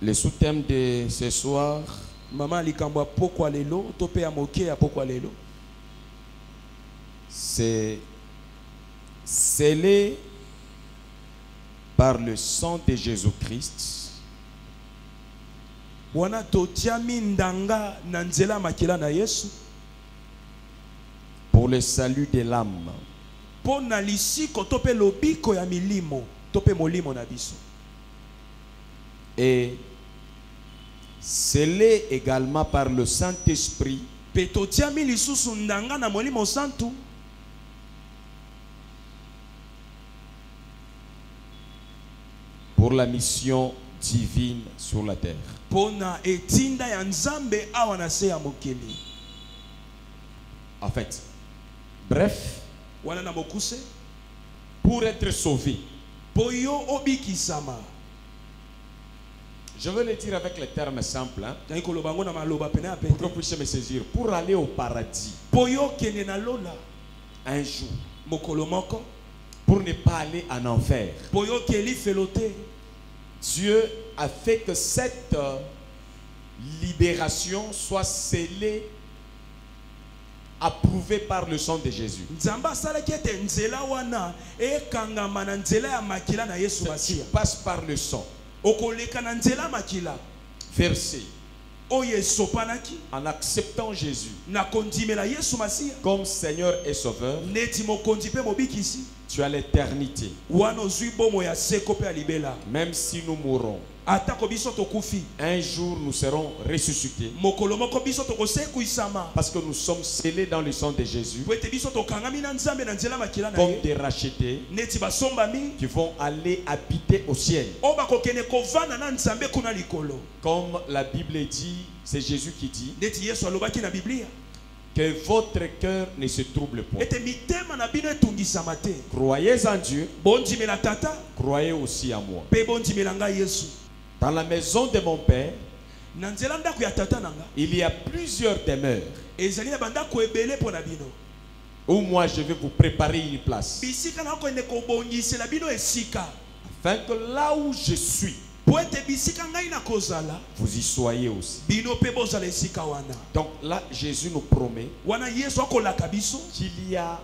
Le sous-thème de ce soir, Maman likamba pokwa lelo, tope ya moke ya pokwa lelo. c'est scellé par le sang de Jésus-Christ. Wana totiami ndanga na nzela makila na Yesu. Pour le salut de l'âme. Pona lisiko tope lobiko ya milimo, tope molimo na biso. Et scellé également par le Saint-Esprit. Pe totiami lisusu ndanga na molimo santu. Pour la mission divine sur la terre. Pona etinda ya nzambe awa na se ya mokili. En fait, bref, Wana na mokuse, pour être sauvé, poyo obikisama. je veux le dire avec les termes simples, hein, Tangi koloba ngo na maloba pena pour que apete. vous puissiez me saisir. Pour aller au paradis, Poyo kene na lola, un jour, mokolo moko. pour ne pas aller en enfer, Poyo keli felote. Dieu a fait que cette libération soit scellée, approuvée par le sang de Jésus. Nzamba sala kete nzela wana e kangama na nzela ya makila na Yesu Tu Masia. passes par le sang, Okoleka na nzela makila. versé, Oye sopanaki en acceptant Jésus na kondimela Yesu Masia. comme Seigneur et Sauveur. Neti mokondi pe mobikisi. Tu as l'éternité. Wana ozwi bomo ya seko pe alibela. Même si nous mourons, Atako biso tokufi. un jour nous serons ressuscités. Mokolo moko biso tokosekuisama. Parce que nous sommes scellés dans le sang de Jésus, Po ete biso tokangami na nzambe na nzela makila na comme ye. des rachetés Neti basombami. qui vont aller habiter au ciel. O bakokene kovanda na nzambe kuna likolo. Comme la Bible dit, c'est Jésus qui dit Neti Yesu alobaki na Biblia. que votre cœur ne se trouble point. Ete mitema na bino etungisama te. Croyez en Dieu, Bondimela tata croyez aussi en moi. pe bondimela ngai Yesu. Dans la maison de mon Père, Na nzela ndako ya tata nanga il y a plusieurs demeures ezali na bandako ebele mpo na bino. où moi je vais vous préparer une place. Bisika na okende kobongisela bino esika. Afin que là où je suis, Po ete bisika ngai na kozala vous y soyez aussi. bino pe bozala esika wana. Donc là, Jésus nous promet Wana Yesu akolaka biso qu'il y a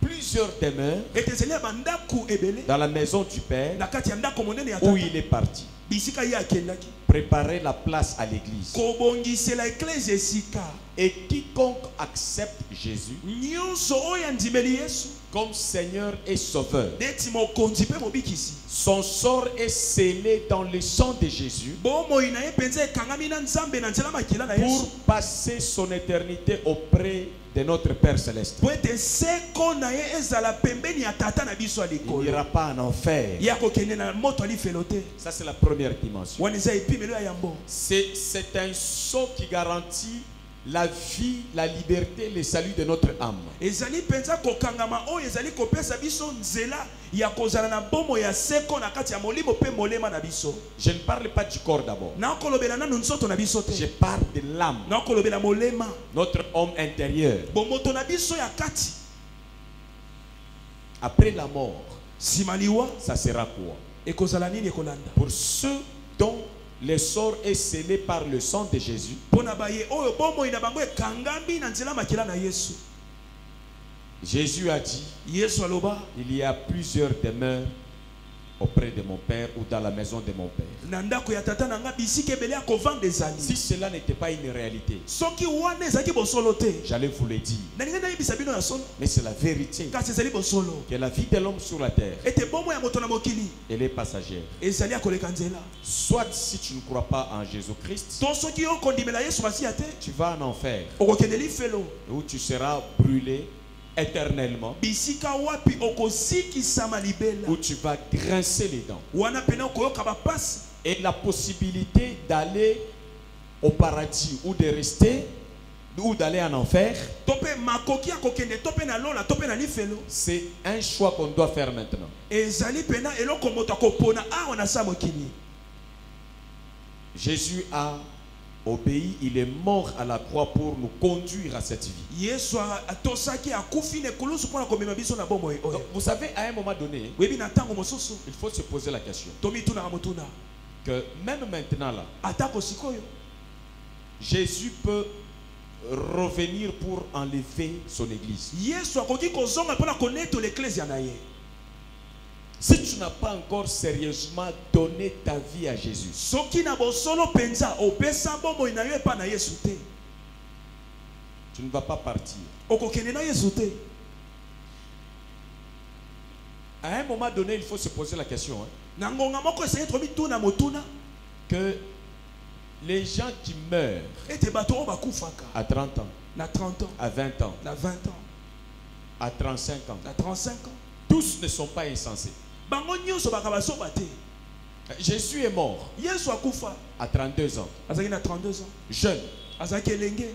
plusieurs demeures ete ezali na bandako ebele dans la maison du Père na kati ya ndako monene ya où tata. il est parti. Bisika ye akendaki Préparer la place à l'église. kobongisela eklese esika. Et quiconque accepte Jésus Nyonso oyo andimeli Yesu comme Seigneur et Sauveur, neti mokonzi pe mobikisi. son sort est scellé dans le sang de Jésus Bomoi na ye mpenza ekangami na nzambe na nzela makila na pour Yesu. passer son éternité auprès de notre Père Céleste. Po ete seko na ye ezala pembeni ya tata na biso ya Il likolo. n'ira pas en enfer. Ye akokende na moto alifelo te. Ça, c'est la première dimension. Wana eza epimelo ya yambo. C'est un sceau qui garantit la vie, la liberté, le salut de notre âme. Ezali penza kokangama oyo ezali kopesa biso nzela ya kozala na bomo ya seko na kati ya molimo pe molema na biso. Je ne parle pas du corps d'abord. Na kolobela nanu nzoto na biso Je te. parle de l'âme, Na kolobela molema. notre homme intérieur. Bomoto na biso ya kati. Après la mort, Simaliwa ça sera quoi? ekozala nini ekolanda. Pour ceux dont le sort est scellé par le sang de Jésus, Pona baye oyo bomoi na bango ekangami na nzela makila na Yesu. Jésus a dit, Yesu aloba il y a plusieurs demeures auprès de mon Père ou dans la maison de mon Père. na ndako ya tata nanga bisika ebele ya kovanda ezali. Si cela n'était pas une réalité, Soki wana ezalaki bosolo te. j'allais vous le dire. Na ninga nayebisa bino ya solo. Mais c'est la vérité. Kasi ezali bosolo. Que la vie de l'homme sur la terre, Ete bomo ya moto na mokili elle est passagère. ezali ya koleka nzela. Soit si tu ne crois pas en Jésus-Christ, To soki okondimela Yesu Masia te tu vas en enfer, okokende lifelo. où tu seras brûlé éternellement, Bisika wapi okosikisama libela. où tu vas grincer les dents. Wana pena okoyoka bapasi. Et la possibilité d'aller au paradis ou de rester ou d'aller en enfer, Tope makoki akokende tope na lola tope na lifelo. c'est un choix qu'on doit faire maintenant. Ezali pena eloko moto akopona awa na sa mokili. Jésus a obéi, il est mort à la croix pour nous conduire à cette vie. Yesu atosaki akufi ne kulusu pona komema biso na bomo Donc, oyo. vous savez, à un moment donné, Webi na tango mosusu il faut se poser la question. tomi tuna mutuna. que même maintenant là, atako sikoyo Jésus peut revenir pour enlever son église. Yesu akoki kozonga mpona koneto l'ecclésia na ye. Si tu n'as pas encore sérieusement donné ta vie à Jésus, Soki na bosolo penza opesa bomoi na yo epa na Yesu te. tu ne vas pas partir. Okokende na Yesu te. À un moment donné, il faut se poser la question Na ngonga moko eseye tobi tuna motuna que les gens qui meurent ete bato oyo bakufaka à 30 ans, na 30 ans, à 20 ans, na 20 ans, à 35 ans, na 35 ans. tous ne sont pas insensés. Bango nyonso bakabasoba te. Jésus est mort Yesu akufa à 32 ans, azaki na 32 ans. jeune. Azaki elenge.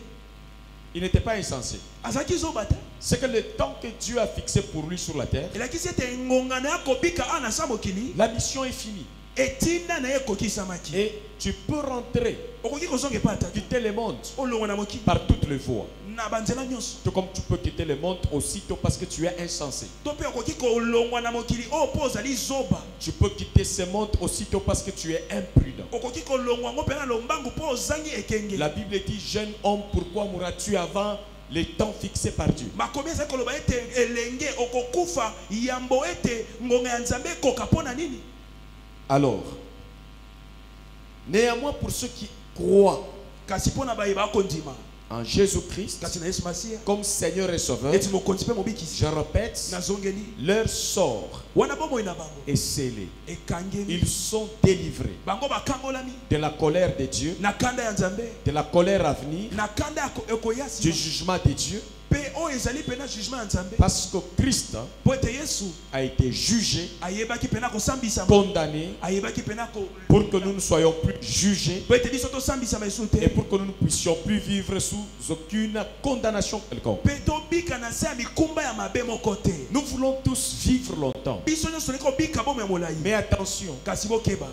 Il n'était pas insensé. Azaki zoba te. C'est que le temps que Dieu a fixé pour lui sur la terre, Elakisi ete ngonga na kobika ana sa mokili la mission est finie. etinda na ye kokisamaki. Et tu peux rentrer, Okoki kozonga epa ata te. quitter le monde Olongo na mokili par toutes les voies. na banzela nyonso. Tout comme tu peux quitter le monde aussitôt parce que tu es insensé. To pe okoki kolongwa na mokili oyo mpo ozali zoba. Tu peux quitter ce monde aussitôt parce que tu es imprudent. Okoki kolongwa ngo mpe na lombangu mpo ozangi ekenge. La Bible dit, jeune homme, pourquoi mourras-tu avant les temps fixés par Dieu? Makomi ezali koloba ete elenge okokufa yambo ete ngonga ya Nzambe ekoka mpo na nini? Alors, néanmoins pour ceux qui croient Kasi mpo na bayeba akondima en Jésus-Christ kasi na Yesu Masiya comme Seigneur et Sauveur, eti mokonzi mpe mobikisi. je répète, Nazongeli leur sort wana bomoi na bango est scellé. ekangeli. Ils sont délivrés Bango bakangolami de la colère de Dieu, na kanda ya Nzambe, de la colère à venir, na kanda ekoya du nsima jugement de Dieu, mpe oyo ezali mpe na jugement ya Nzambe. parce que Christ Po ete Yesu a été jugé, ayebaki mpe na kosambisama, condamné, ayebaki mpe na pour que nous ne soyons plus jugés po ete biso tosambisama esu et te, pour que nous ne puissions plus vivre sous aucune condamnation quelconque. mpe tobika na se ya mikumba ya mabe moko te. Nous voulons tous vivre longtemps. Biso nyonso tolingi kobika bomo ya molai, Mais attention, kasi bokeba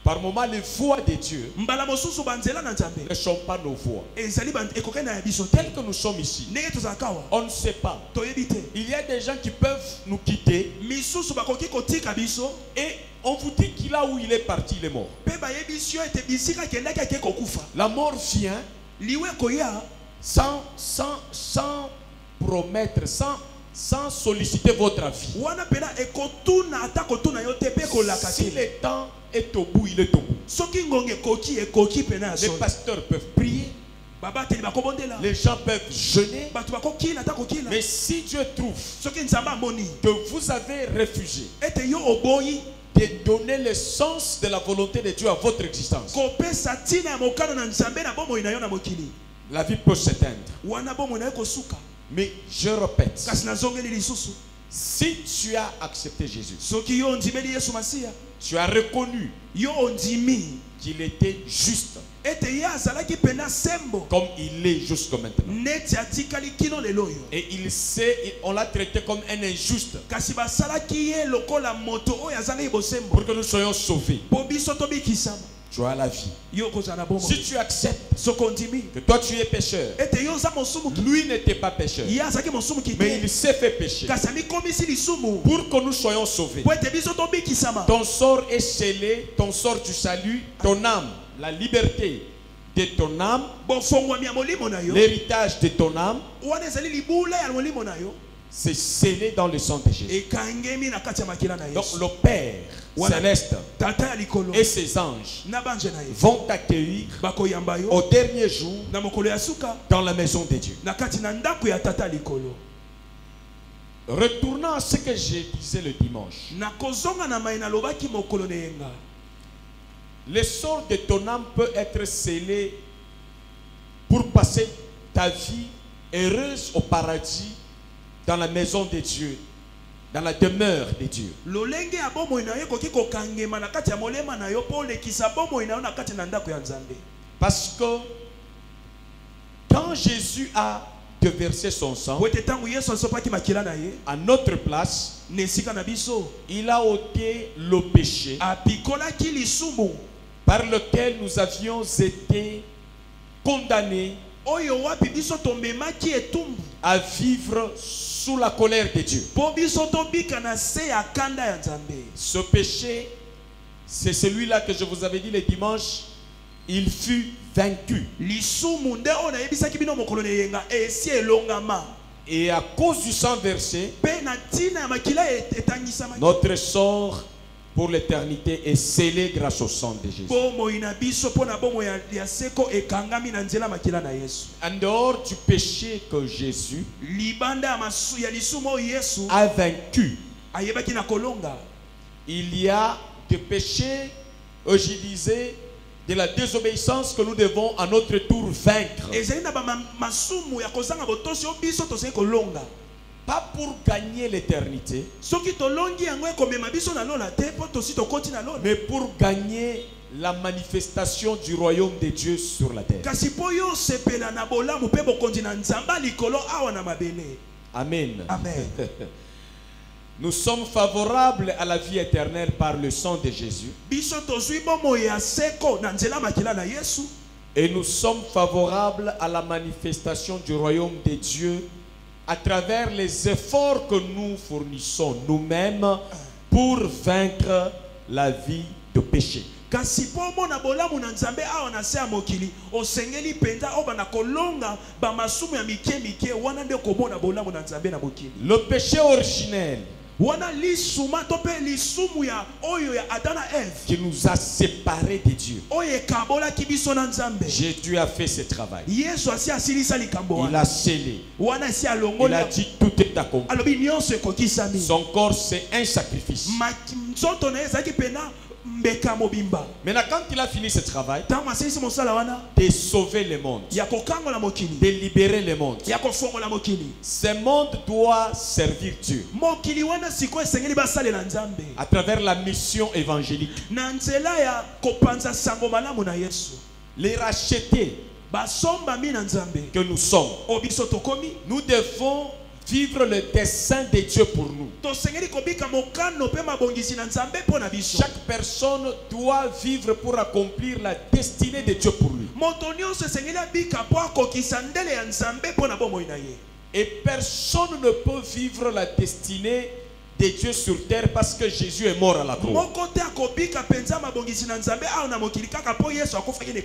par moments, les voies de Dieu mbala mosusu banzela na Nzambe ne sont pas nos voies. ezali ekokende na ya biso te. Tels que nous sommes ici, Ndenge tozalaka awa on ne sait pas. toyebi te. Il y a des gens qui peuvent nous quitter Misusu bakoki kotika biso et on vous dit qu'il là où il est parti, il est mort. mpe bayebi biso ete bisika akendaki ake kokufa. La mort vient Liwe koya sans promettre, sans solliciter votre avis. wana pena ekotuna ata kotuna yo te pe kolaka Si te. le temps est au bout, il est au bout. Soki ngonga ekoki pena ya Les soni. pasteurs peuvent prier, Babateli bakobondela, les gens peuvent jeûner, bato bakokila ata kokila. mais si Dieu trouve Soki Nzambe amoni que vous avez refusé ete yo oboyi de donner le sens de la volonté de Dieu à votre existence, kopesa ntina ya mokano na Nzambe na bomoi na yo na mokili, la vie peut s'éteindre. wana bomoi na yo kosuka. Mais je répète, Kasi nazongeli lisusu, si tu as accepté Jésus, soki yo ondimeli Yesu Masiya, tu as reconnu yo ondimi qu'il était juste, ete ye azalaki pena sembo comme il est jusqu'à maintenant. neti atikali kino lelo oyo. Et il sait, on l'a traité comme un injuste Kasi basalaki ye lokola moto oyo azalaki bosembo pour que nous soyons sauvés. po biso tobikisama. Tu as la vie. Yo kozala na bomoi Si tu acceptes soko ondimi que toi tu es pécheur, ete yo oza mosumuki, lui n'était pas pécheur, ye azalaki mosumuki mais te, il s'est fait pécher kasi amikomisi lisumu pour que nous soyons sauvés. po ete biso tobikisama. Ton sort est scellé, ton sort du salut, ton âme, la liberté de ton âme, bofongwami ya molimo na yo l'héritage de ton âme, wana ezali libula ya molimo na yo c'est scellé dans le sang de Jésus. ekangemi na kati ya makila na Donc Yesu. le Père céleste Tata ya likolo et ses anges na banje na ye vont t'accueillir bakoyamba yo au dernier jour na mokolo ya suka dans la maison de Dieu. na kati na ndako ya tata ya likolo. Retournant à ce que j'ai disais le dimanche, Na kozonga na mai nalobaki mokolo na yenga, le sort de ton âme peut être scellé pour passer ta vie heureuse au paradis, dans la maison de Dieu, dans la demeure de Dieu. lolenge ya bomoi na yo ekoki kokangema na kati ya molema na yo mpo olekisa bomoi na yo na kati na ndako ya Nzambe. Parce que quand Jésus a déversé son sang Po ete ntango Yesu asopaki makila na ye à notre place, na esika na biso, il a ôté le péché apikolaki lisumu par lequel nous avions été condamnés oyo wapi biso tomemaki etumbu à vivre sous la colère de Dieu. po biso tobika na se ya kanda ya Nzambe. Ce péché, C'est celui-là que je vous avais dit le dimanche. Il fut vaincu. Et à cause du sang versé, notre sort pour l'éternité est scellé grâce au sang de Jésus. En dehors du péché que Jésus a vaincu, il y a des péchés, je disais, de la désobéissance que nous devons à notre tour vaincre. Pas pour gagner l'éternité, mais pour gagner la manifestation du royaume de Dieu sur la terre. Amen. Amen. Nous sommes favorables à la vie éternelle par le sang de Jésus. Et nous sommes favorables à la manifestation du royaume de Dieu à travers les efforts que nous fournissons nous-mêmes pour vaincre la vie de péché. Le péché originel qui nous a séparés de Dieu, Jésus a fait ce travail. Il a scellé. Il a dit tout est accompli. Son corps c'est un sacrifice. Maintenant, quand il a fini ce travail, de sauver le monde, de libérer le monde, ce monde doit servir Dieu à travers la mission évangélique. Les rachetés que nous sommes, nous devons vivre le dessein de Dieu pour nous. Chaque personne doit vivre pour accomplir la destinée de Dieu pour lui. Et personne ne peut vivre la destinée de Dieu sur terre parce que Jésus est mort à la croix.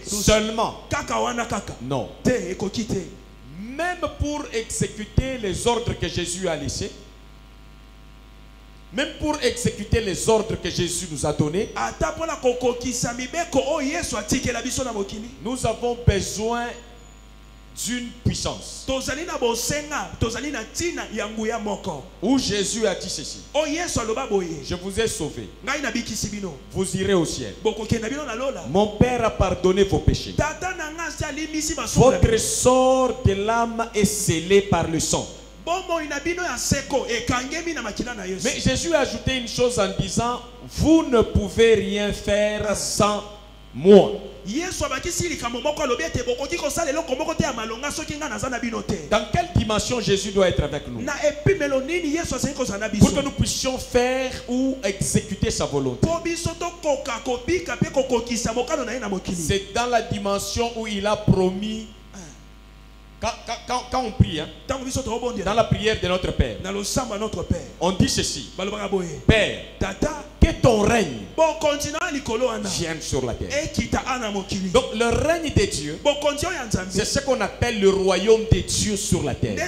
Seulement. Non. Même pour exécuter les ordres que Jésus a laissés, même pour exécuter les ordres que Jésus nous a donnés, nous avons besoin d'une puissance. Où Jésus a dit ceci: je vous ai sauvé, vous irez au ciel. Mon Père a pardonné vos péchés. Votre sort de l'âme est scellé par le sang. Mais Jésus a ajouté une chose en disant: vous ne pouvez rien faire sans moi. Dans quelle dimension Jésus doit être avec nous? Pour que nous puissions faire ou exécuter sa volonté. C'est dans la dimension où il a promis. Quand on prie, hein, dans la prière de notre Père, on dit ceci: Père, que ton règne vienne sur la terre. Donc le règne de Dieu, c'est ce qu'on appelle le royaume de Dieu sur la terre. Le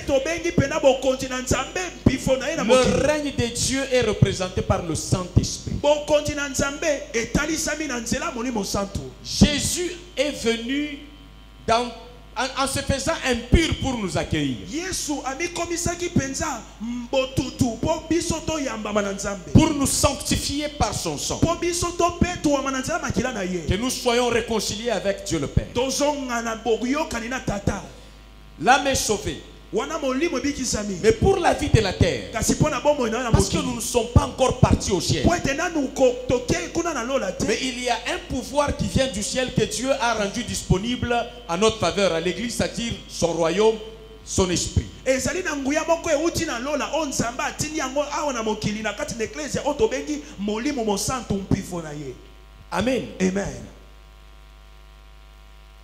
règne de Dieu est représenté par le Saint-Esprit. Jésus est venu en se faisant impur pour nous accueillir. Pour nous sanctifier par son sang. Que nous soyons réconciliés avec Dieu le Père. L'âme est sauvée. Mais pour la vie de la terre, parce que nous ne sommes pas encore partis au ciel, mais il y a un pouvoir qui vient du ciel que Dieu a rendu disponible à notre faveur, à l'église, c'est-à-dire son royaume, son esprit. Amen. Amen.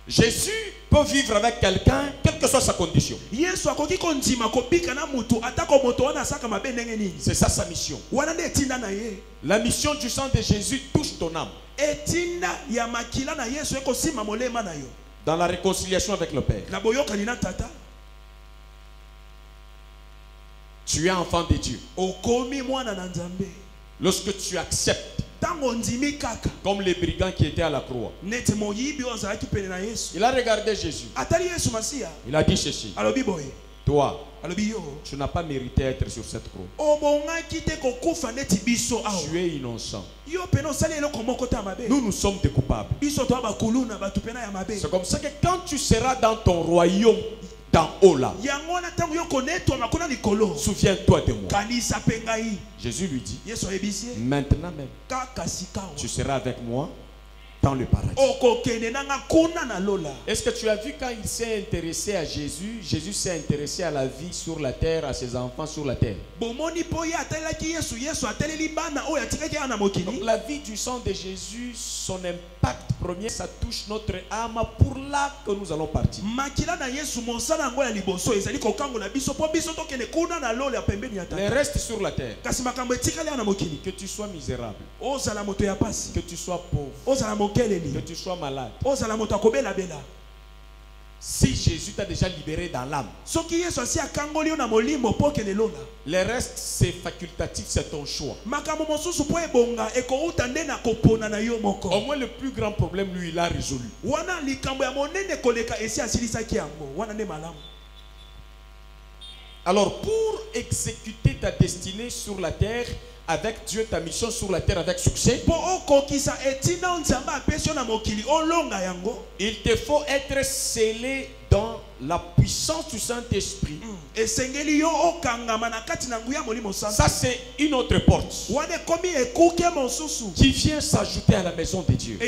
Jésus peut vivre avec quelqu'un, quelle que soit sa condition. C'est ça sa mission. La mission du sang de Jésus touche ton âme. Dans la réconciliation avec le Père. Tu es enfant de Dieu. Lorsque tu acceptes, comme les brigands qui étaient à la croix, il a regardé Jésus. Il a dit ceci: toi, tu n'as pas mérité d'être sur cette croix. Tu es innocent. Nous sommes des coupables. C'est comme ça que quand tu seras dans ton royaume d'en haut là, souviens-toi de moi. Jésus lui dit: maintenant même, tu seras avec moi dans le paradis. Est-ce que tu as vu quand il s'est intéressé à Jésus, Jésus s'est intéressé à la vie sur la terre, à ses enfants sur la terre. Donc, la vie du sang de Jésus, son impact premier, ça touche notre âme pour là que nous allons partir. Le reste sur la terre, que tu sois misérable, que tu sois pauvre, que tu sois malade, si Jésus t'a déjà libéré dans l'âme, le reste c'est facultatif, c'est ton choix. Au moins le plus grand problème, lui, il a résolu. Alors pour exécuter ta destinée sur la terre avec Dieu, ta mission sur la terre avec succès, il te faut être scellé dans la puissance du Saint-Esprit. Ça c'est une autre porte qui vient s'ajouter à la maison de Dieu.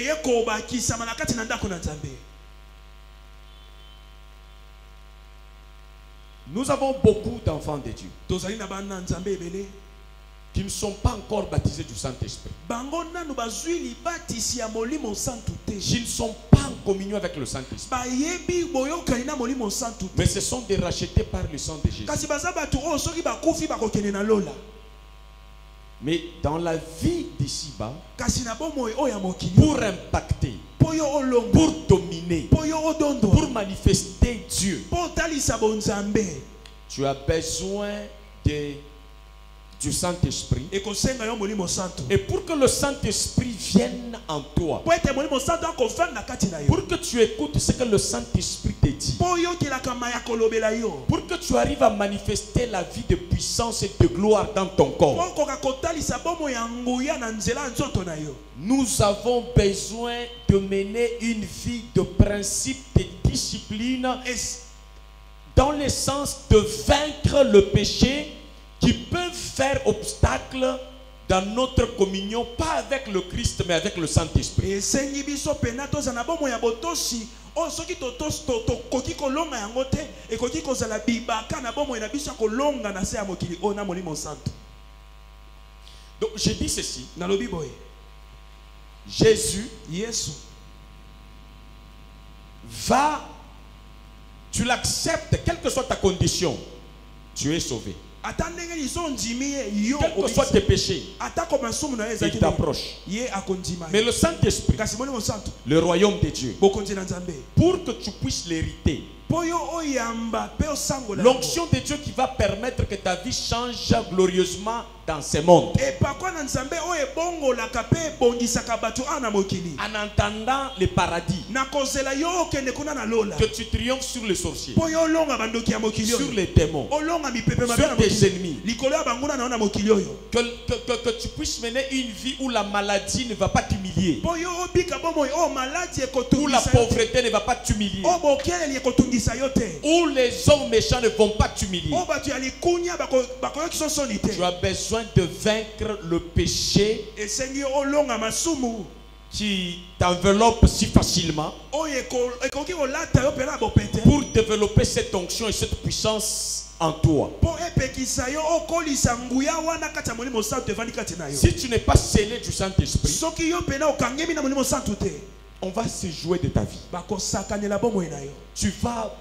Nous avons beaucoup d'enfants de Dieu qui ne sont pas encore baptisés du Saint-Esprit. Ils ne sont pas en communion avec le Saint-Esprit. Mais ce sont des rachetés par le sang de Jésus. Mais dans la vie d'ici-bas, pour impacter, pour dominer, pour manifester Dieu, tu as besoin du Saint-Esprit. Et pour que le Saint-Esprit vienne en toi, pour que tu écoutes ce que le Saint-Esprit te dit, pour que tu arrives à manifester la vie de puissance et de gloire dans ton corps, nous avons besoin de mener une vie de principe, de discipline, dans le sens de vaincre le péché qui peuvent faire obstacle dans notre communion, pas avec le Christ, mais avec le Saint-Esprit. Donc je dis ceci: Jésus va, tu l'acceptes, quelle que soit ta condition, tu es sauvé. Quels que soient tes péchés, il t'approche. Mais le Saint-Esprit, le royaume de Dieu, pour que tu puisses l'hériter, l'onction de Dieu qui va permettre que ta vie change glorieusement dans ce monde, en entendant le paradis, que tu triomphes sur les sorciers, sur les démons, sur tes ennemis, que tu puisses mener une vie où la maladie ne va pas t'humilier, où la pauvreté ne va pas t'humilier, où les hommes méchants ne vont pas t'humilier. Tu as besoin de vaincre le péché qui t'enveloppe si facilement pour développer cette onction et cette puissance en toi. Si tu n'es pas scellé du Saint-Esprit, On va se jouer de ta vie. bakosakanela bomoi na yo. Tu vas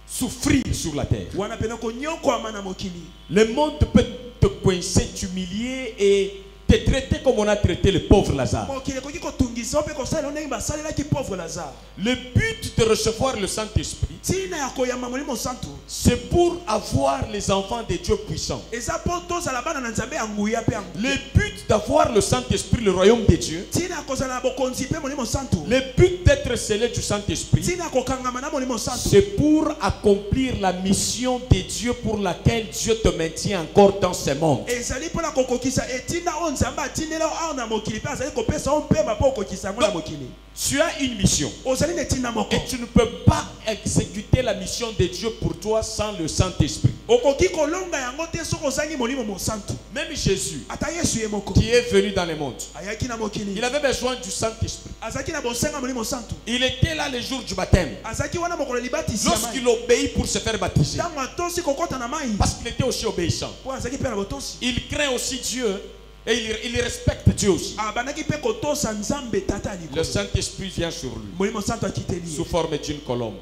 souffrir sur la terre. Wana pena konyokwama na mokili. Le monde peut te coincer, t'humilier et te traiter comme on a traité le pauvre Lazare. Mokili koki kotungisa pe kosala ndenge basalela ki pauvre Lazare. Le but de recevoir le Saint-Esprit, Tina ya koyamba molimo santu. c'est pour avoir les enfants de Dieu puissants. Eza poto sala bana na nzambe anguya pe angu. Le but d'avoir le Saint-Esprit, le royaume de Dieu, Tina kozala na bokonzi pe molimo santu. le but d'être scellé du Saint-Esprit, Tina kokangama na molimo santu. c'est pour accomplir la mission de Dieu pour laquelle Dieu te maintient encore dans ce monde. Ezali pona kokokisa etina on nzamba tinela a na mokili pe azali kopesa on pe ba kokokisa ngona mokili. Tu as une mission. Ozali netina moko. Et tu ne peux pas exécuter la mission de Dieu pour toi sans le Saint-Esprit. Okoki kolonga yango te soko zangi molimo mo santu. Même Jésus, Ata Yesu ye moko. qui est venu dans le monde, Ayaki na mokili. il avait besoin du Saint-Esprit. Azaki na bosenga molimo santu. Il était là le jour du baptême. Azaki wana mokolo libatisi ya mai. Lorsqu'il obéit pour se faire baptiser. Tango atosi kokota na mai. Parce qu'il était aussi obéissant. Po azaki pe na botosi. Il craint aussi Dieu et il respecte Dieu aussi. Abanaki pe kotosa nzambe tata Le likolo. Saint-Esprit vient sur lui Molimo santu akiteli. sous forme d'une colombe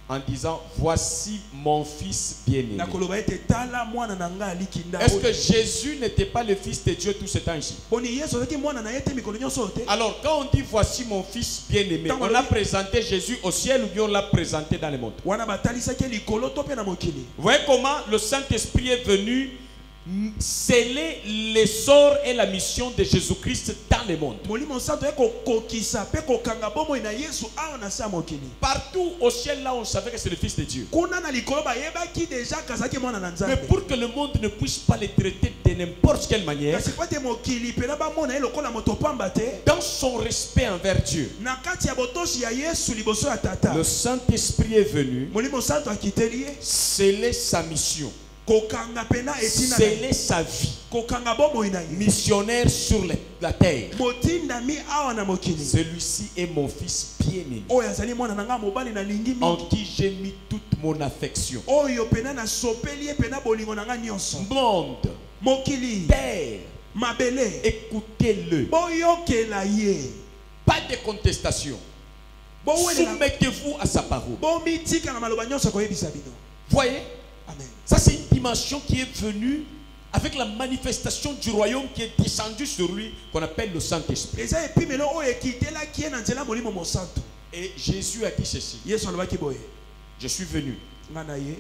en disant: voici mon fils bien-aimé. Na koloba ete tala mwana na nga alikinda. Est-ce que Jésus n'était pas le fils de Dieu tout ce temps ici? Boni Yesu azaki mwana na yete mikolo nyonso te. Alors quand on dit voici mon fils bien-aimé, on a présenté Jésus au ciel ou bien on l'a présenté dans le monde? Wana batalisaki likolo to pe na mokili. Vous voyez comment le Saint-Esprit est venu sceller l'essor et la mission de Jésus-Christ dans le monde. Molimo santu eko kokisa pe kokanga bomoi na Yesu a na sa mokili. Partout au ciel là on savait que c'est le fils de Dieu. Kuna na likolo ba yebaki deja kazaki mwana na nzambe. Mais pour que le monde ne puisse pas les traiter de n'importe quelle manière, Kasi pate mokili pe na ba mona ye lokola moto pamba te. dans son respect envers Dieu, Na kati ya botoshi ya Yesu liboso ya tata. le Saint-Esprit est venu Molimo santu akiteli ye. sceller sa mission, Kokanga pena etina. sceller sa vie, Kokanga bomoi na ye. missionnaire sur la terre. Motinda mi awa na mokili. Celui-ci est mon fils bien-aimé, Oyo azali mwana na nga mobali na lingi en mingi. qui j'ai mis toute mon affection. Oyo pena na sopeli ye pena bolingo na nga nyonso. Monde, Mokili. terre, Mabele. écoutez-le. Boyokela ye. Pas de contestation. Bowelela. Soumettez-vous à sa parole. Bomitika na maloba nyonso koyebisa bino. Voyez, Amen. ça c'est une dimension qui est venue avec la manifestation du royaume qui est descendu sur lui, qu'on appelle le Saint-Esprit. Eza epimelo oyo ekitelaki ye na nzela molimo mosantu. Et Jésus a dit ceci: Yesu alobaki boye. je suis venu. Nga na ye.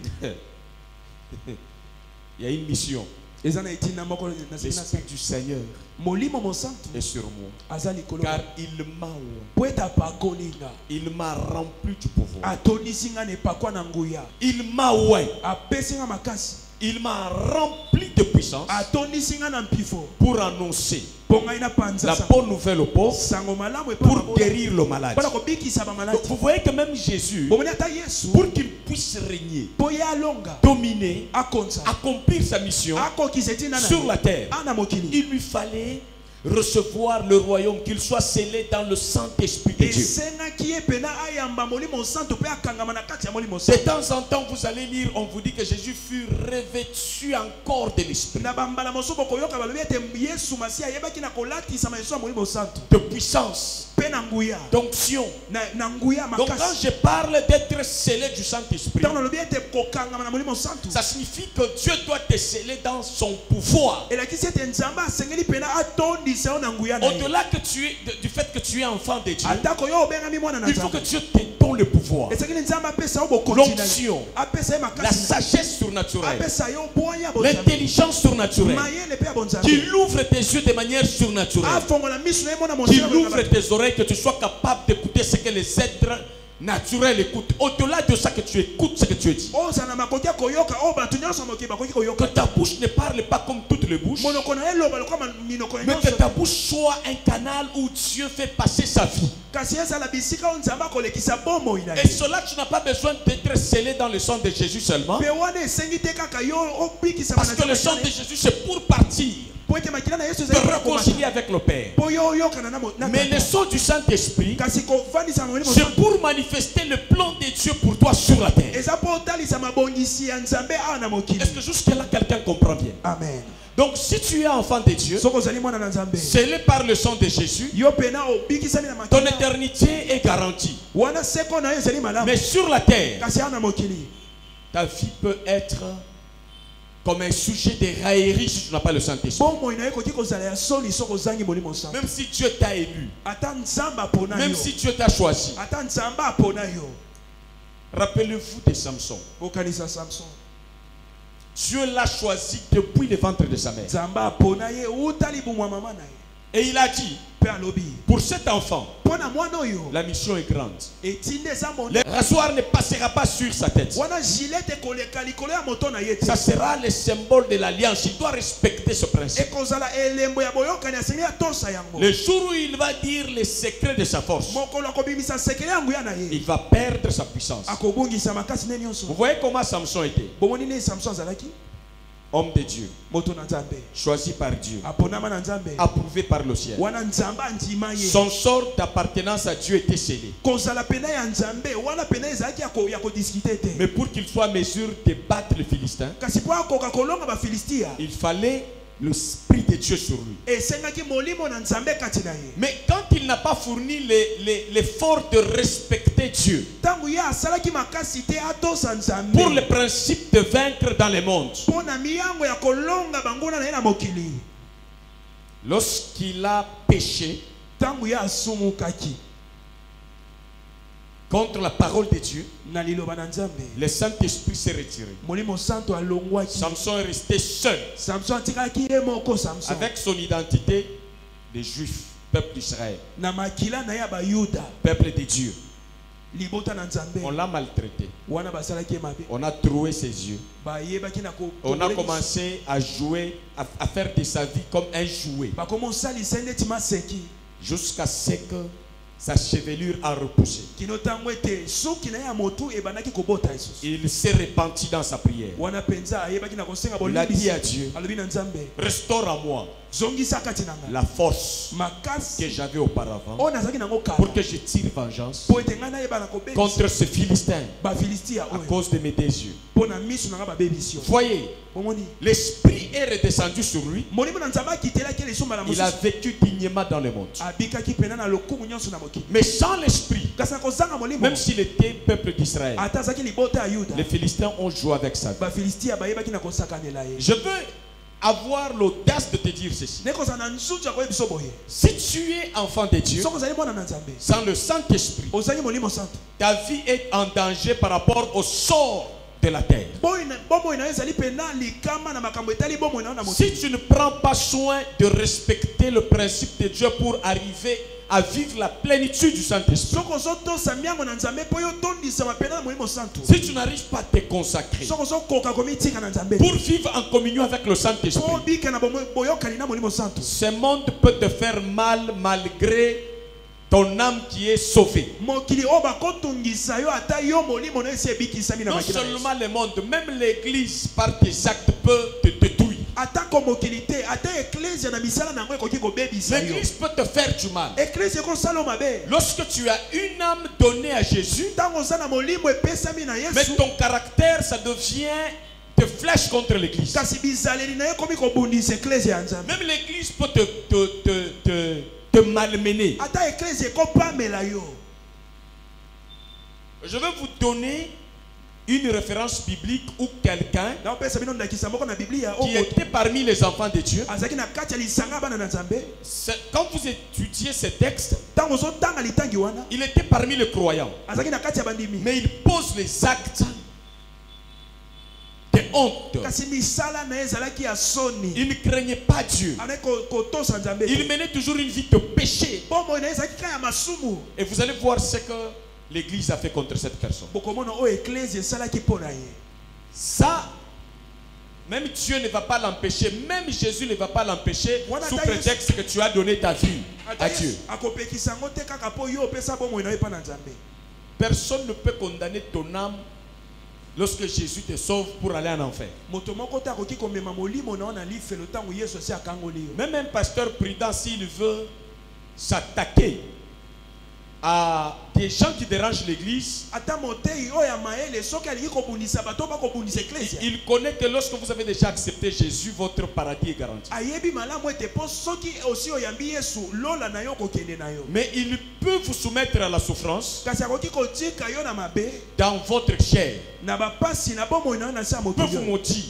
Il y a une mission. Eza na etina moko na L'Esprit du Seigneur molimo mosantu. est sur moi, Aza likolo. car il m'a oint. Po eta pakolinga. Il m'a rempli du pouvoir. Atonisi nga na epakwa na nguya. Il m'a oint. Apesi nga makasi. Il m'a rempli de puissance Atonisi nga na mpifo. pour annoncer Po ngai na panza la sa. bonne nouvelle aux pauvres, Sango malamu epa pour mabola. guérir le malade. Bana kobikisa ba Donc, maladi. vous voyez que même Jésus, Bomoni ata Yesu. pour qu'il puisse régner, Po ye alonga. dominer, Akonza. accomplir sa mission Akokisa etina na. sur la terre, Ana mokili. il lui fallait recevoir le royaume, qu'il soit scellé dans le Saint-Esprit de Dieu. Esengaki ye pena ayamba molimo santu pe akangama na kati ya molimo De santu. temps en temps, vous allez lire, on vous dit que Jésus fut revêtu encore de l'Esprit, Na bambala mosubo koyoka balobi ete Yesu Masiya ayebaki na kolatisa mayeso ya molimo santu. de puissance, Pe na nguya. d'onction. Na nguya Donc quand makasi. je parle d'être scellé du Saint-Esprit, Tango lobi ete kokangama na molimo santu. ça signifie que Dieu doit te sceller dans son pouvoir. Elakisi ete nzambe asengeli pena atondisa yo na nguya na ye. Au-delà que du fait que tu es enfant de Dieu, Atako yo obengami mwana na il faut que nzambe. Dieu te donne le pouvoir, Esengeli nzambe apesa yo bokonzi na ye. l'onction, Apesa ye la makasi. sagesse surnaturelle, Apesa yo boya ya bonzambe. l'intelligence surnaturelle, Mayele pe ya bonzambe. qu'il ouvre tes yeux de manière surnaturelle, Afongola miso na ye mona qu'il monsela. ouvre tes oreilles, que tu sois capable d'écouter ce que les êtres naturels écoutent. Au-delà de ça, que tu écoutes ce que tu dis. Ozana makoki ya koyoka o bato nyonso moki bakoki Que koyoka. ta bouche ne parle pas comme toutes les bouches, Monoko na eloba lokoma minoko mais que nyonso. ta bouche soit un canal où Dieu fait passer sa vie. Kasi ezala bisika o nzambe akolekisa bomoi na Et ye. cela, tu n'as pas besoin d'être scellé dans le sang de Jésus seulement. Pe wana esengi te kaka yo obikisa Parce que le sang de Jésus, c'est pour partir te réconcilier avec le Père. Mais le sang du Saint-Esprit, c'est pour manifester le plan de Dieu pour toi sur la terre. Est-ce que jusque-là quelqu'un comprend bien? Amen. Donc si tu es enfant de Dieu, scellé par le sang de Jésus, ton éternité est garantie. Mais sur la terre, ta vie peut être comme un sujet de raillerie si tu n'as pas le Saint-Esprit. Même si Dieu t'a élu, même si Dieu t'a choisi. Rappelez-vous de Samson. Dieu l'a choisi depuis le ventre de sa mère. Et il a dit, pour cet enfant, la mission est grande. Le rasoir ne passera pas sur sa tête. Ça sera le symbole de l'alliance. Il doit respecter ce principe. Le jour où il va dire les secrets de sa force, il va perdre sa puissance. Vous voyez comment Samson était? Homme de Dieu, choisi par Dieu, approuvé par le ciel. Son sort d'appartenance à Dieu était scellé. Mais pour qu'il soit en mesure de battre les Philistins, il fallait l'Esprit de Dieu sur lui. Mais quand il n'a pas fourni l'effort de respecter Dieu pour le principe de vaincre dans le monde, lorsqu'il a péché contre la parole de Dieu, le Saint-Esprit s'est retiré. Samson est resté seul avec son identité de juif, peuple d'Israël, peuple de Dieu. On l'a maltraité. On a troué ses yeux. On a commencé à jouer, à faire de sa vie comme un jouet, jusqu'à ce que sa chevelure a repoussé. Il s'est repenti dans sa prière. Il a dit à Dieu, restaure à moi la force que j'avais auparavant pour que je tire vengeance contre ce Philistin à cause de mes désirs. Voyez, l'Esprit est redescendu sur lui. Il a vécu dignement dans le monde. Mais sans l'Esprit, même s'il était peuple d'Israël, les Philistins ont joué avec ça. Je veux avoir l'audace de te dire ceci. Si tu es enfant de Dieu, sans le Saint-Esprit, ta vie est en danger par rapport au sort de la terre. Si tu ne prends pas soin de respecter le principe de Dieu pour arriver à vivre la plénitude du Saint-Esprit, si tu n'arrives pas à te consacrer pour vivre en communion avec le Saint-Esprit, ce monde peut te faire mal malgré ton âme qui est sauvée. Non seulement le monde, même l'église par tes actes peut te détruire. L'église peut te faire du mal. Lorsque tu as une âme donnée à Jésus, mais ton caractère, ça devient des flèches contre l'église. Même l'église peut te malmener. Je vais vous donner une référence biblique où quelqu'un qui était parmi les enfants de Dieu, quand vous étudiez ces textes, il était parmi les croyants, mais il pose les actes de honte. Il ne craignait pas Dieu. Il menait toujours une vie de péché. Et vous allez voir ce que l'Église a fait contre cette personne. Ça, même Dieu ne va pas l'empêcher, même Jésus ne va pas l'empêcher sous prétexte que tu as donné ta vie à Dieu. Personne ne peut condamner ton âme lorsque Jésus te sauve pour aller en enfer. Même un pasteur prudent, s'il veut s'attaquer à des gens qui dérangent l'église, il connaît que lorsque vous avez déjà accepté Jésus, votre paradis est garanti. Mais il peut vous soumettre à la souffrance dans votre chair. Il peut vous maudire.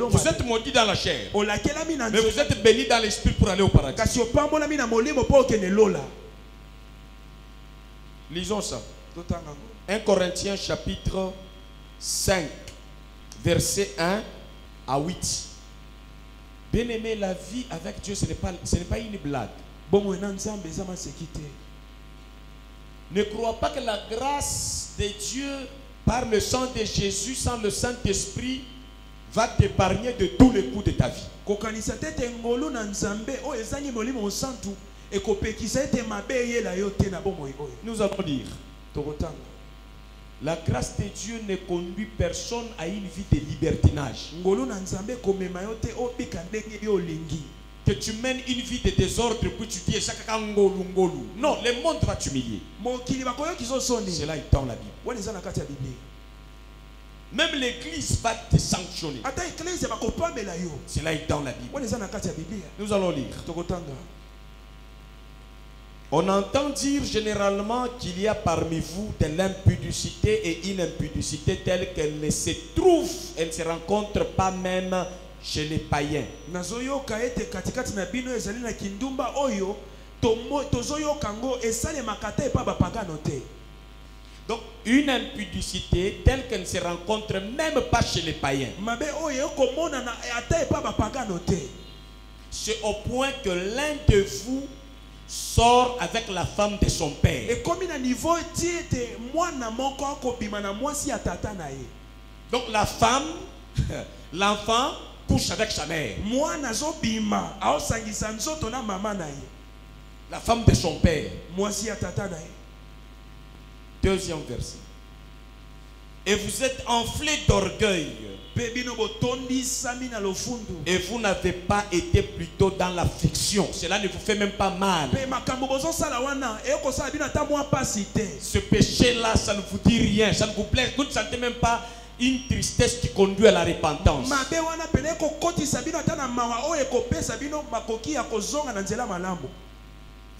Vous êtes maudit dans la chair, mais vous êtes béni dans l'esprit pour aller au paradis. Lisons ça. 1 Corinthiens chapitre 5, verset 1 à 8. Bien aimé, la vie avec Dieu, ce n'est pas une blague. Ne crois pas que la grâce de Dieu par le sang de Jésus, sans le Saint-Esprit, va t'épargner de tous les coups de ta vie. Nous allons lire. La grâce de Dieu ne conduit personne à une vie de libertinage. Que tu mènes une vie de désordre puis tu dis non, le monde va t'humilier. Cela est dans la Bible. Même l'église va te sanctionner. Cela est dans la Bible. Nous allons lire. On entend dire généralement qu'il y a parmi vous de l'impudicité et une impudicité telle qu'elle ne se trouve, elle ne se rencontre pas même chez les païens. Donc une impudicité telle qu'elle ne se rencontre même pas chez les païens. C'est au point que l'un de vous sort avec la femme de son père. Donc la femme, l'enfant couche avec sa mère. La femme de son père. Deuxième verset. Et vous êtes enflé d'orgueil. Et vous n'avez pas été plutôt dans la fiction. Cela ne vous fait même pas mal. Ce péché-là, ça ne vous dit rien. Ça ne vous plaît. Vous ne sentez même pas une tristesse qui conduit à la repentance.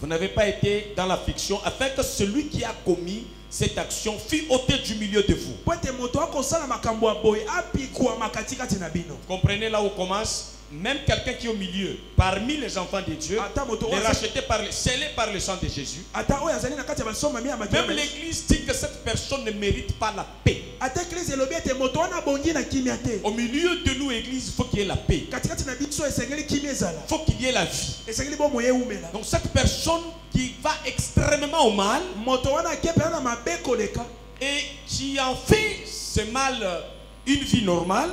Vous n'avez pas été dans la fiction afin que celui qui a commis cette action fut ôté du milieu de vous. Comprenez là où commence. Même quelqu'un qui est au milieu, parmi les enfants de Dieu, est racheté scellé par le sang de Jésus. Même l'église dit que cette personne ne mérite pas la paix. Au milieu de nous, église, il faut qu'il y ait la paix. Il faut qu'il y ait la vie. Donc cette personne qui va extrêmement au mal et qui en fait ce mal une vie normale,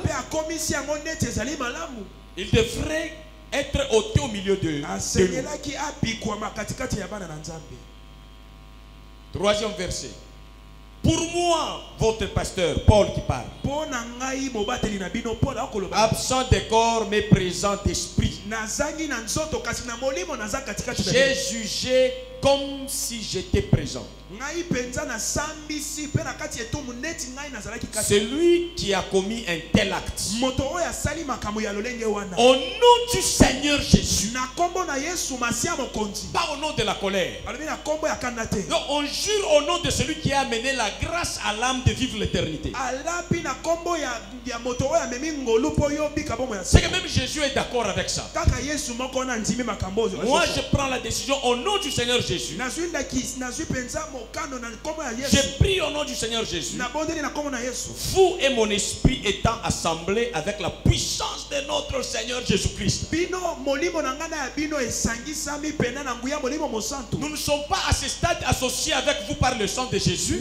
il devrait être ôté au milieu de nous. Troisième verset. Pour moi, votre pasteur, Paul qui parle, absent de corps mais présent d'esprit, j'ai jugé comme si j'étais présent. Celui qui a commis un tel acte, au nom du Seigneur Jésus, pas au nom de la colère, donc on jure au nom de celui qui a amené la grâce à l'âme de vivre l'éternité. C'est que même Jésus est d'accord avec ça. Moi je prends la décision au nom du Seigneur Jésus. J'ai pris au nom du Seigneur Jésus. Vous et mon esprit étant assemblés avec la puissance de notre Seigneur Jésus-Christ. Nous ne sommes pas à ce stade associés avec vous par le sang de Jésus,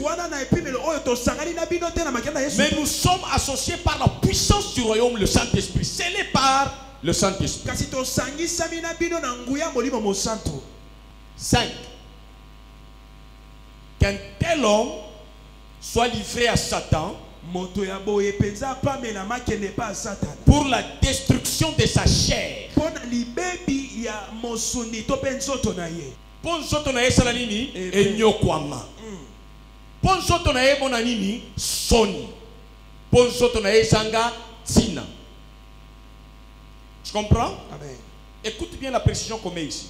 mais nous sommes associés par la puissance du royaume, le Saint-Esprit, scellé par le Saint-Esprit. 5. Qu'un tel homme soit livré à Satan moto ya boye penza pamela makende pa Satan pour la destruction de sa chair. pona libebi ya mosundi to penzoto na ye Pour nzoto na ye sala nini enyokwama. Pour nzoto na ye mona nini soni. Pour nzoto na ye sanga tina. Tu comprends? Amen. Écoute bien la précision qu'on met ici.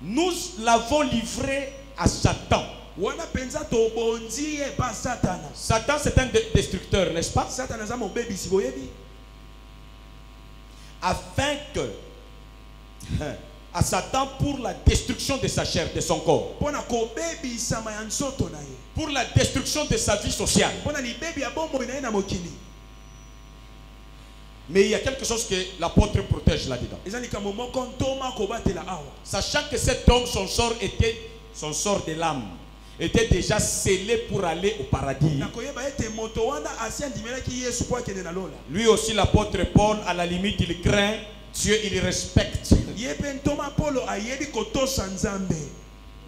Nous l'avons livré à Satan. Wana penza to bonzi ye ba Satana. Satan c'est un destructeur, n'est-ce pas? Satana za mo bebi si boyebi. Afin que à Satan pour la destruction de sa chair, de son corps, Pona ko bebi sama ya nzoto na ye. pour la destruction de sa vie sociale. Pona libebi ya bombo na ye na mokili. Mais il y a quelque chose que l'apôtre protège là-dedans. Ezali ka momoko ntoma ko batela awa. Sachant que cet homme, son sort de l'âme, était déjà scellé pour aller au paradis. Na koyeba ete moto wana asia ndimela ki Yesu kwa kende na lola. Lui aussi, l'apôtre Paul, à la limite, il craint Dieu, il respecte Yepe ntoma Paulo ayebi kotosa nzambe.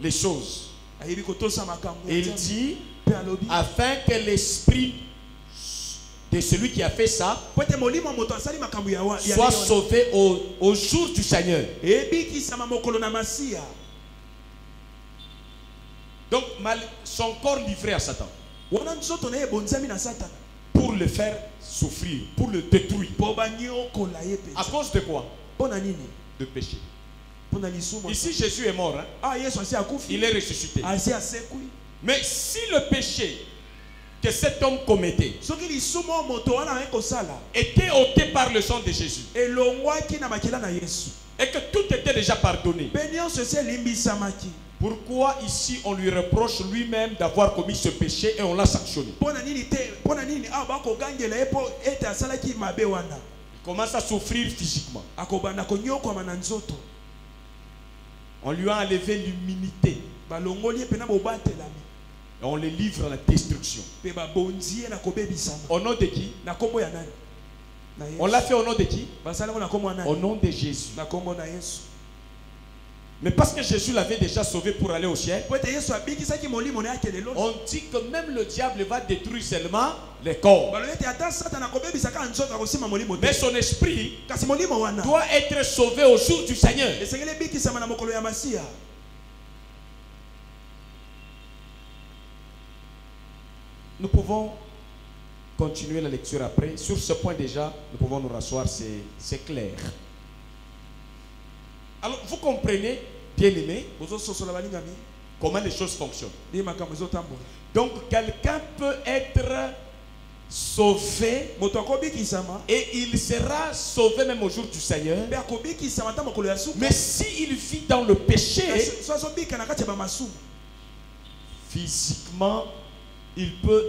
les choses. Ayebi kotosa makambo. Et il dit, pe alobi. afin que l'esprit de celui qui a fait ça Pote molimo moto asali makambo ya wa. soit sauvé au jour du Seigneur. Ebi ki sama mokolo na masia. Donc, son corps livré à Satan Wana nzoto na ye bonzami na Satana. pour le faire souffrir, pour le détruire. Po banyo ko la ye pe. À cause de quoi? Pona nini? De péché. Pona lisumo. Ici, Jésus est mort. Hein? Ah Yesu asi akufi. Il est ressuscité. Asi asekui. Mais si le péché que cet homme commettait Soki lisumo moto wana eko sala. était ôté par le sang de Jésus Elongwaki na makila na Yesu. et que tout était déjà pardonné, Benyon se se limbisamaki. pourquoi ici on lui reproche lui-même d'avoir commis ce péché et on l'a sanctionné? Pona nini te? Pona nini aba ko gangela epo ete asalaki mabe wana. Il commence à souffrir physiquement. Akobanda ko nyokwa na nzoto. On lui a enlevé l'immunité Balongoli pe na bobatelami. et on le livre à la destruction. Pe ba bonzie na kobebisama. Au nom de qui? Na kombo ya nani? Na Yesu. On l'a fait au nom de qui? Basala ko na kombo ya nani? Au nom de Jésus. Na kombo na Yesu. Mais parce que Jésus l'avait déjà sauvé pour aller au ciel, Pote Yesu abikisaki molimo na yake lelo. on dit que même le diable va détruire seulement les corps. Balolete ata Satana kobebisaka nzoto akosima molimo te. Mais son esprit Kasi molimo wana. doit être sauvé au jour du Seigneur. Esengele bikisama na mokolo ya Masia. Nous pouvons continuer la lecture après. Sur ce point déjà, nous pouvons nous rasseoir, c'est clair. Alors, vous comprenez, bien-aimés, Bozo sosola balingami. comment les choses fonctionnent. Ni makambo ezotambola. Donc, quelqu'un peut être sauvé Moto akobikisama. et il sera sauvé même au jour du Seigneur. Pe akobikisama ta mokolo ya suka. Mais s'il vit dans le péché, So azobika na kati ya bamasumu. physiquement, il peut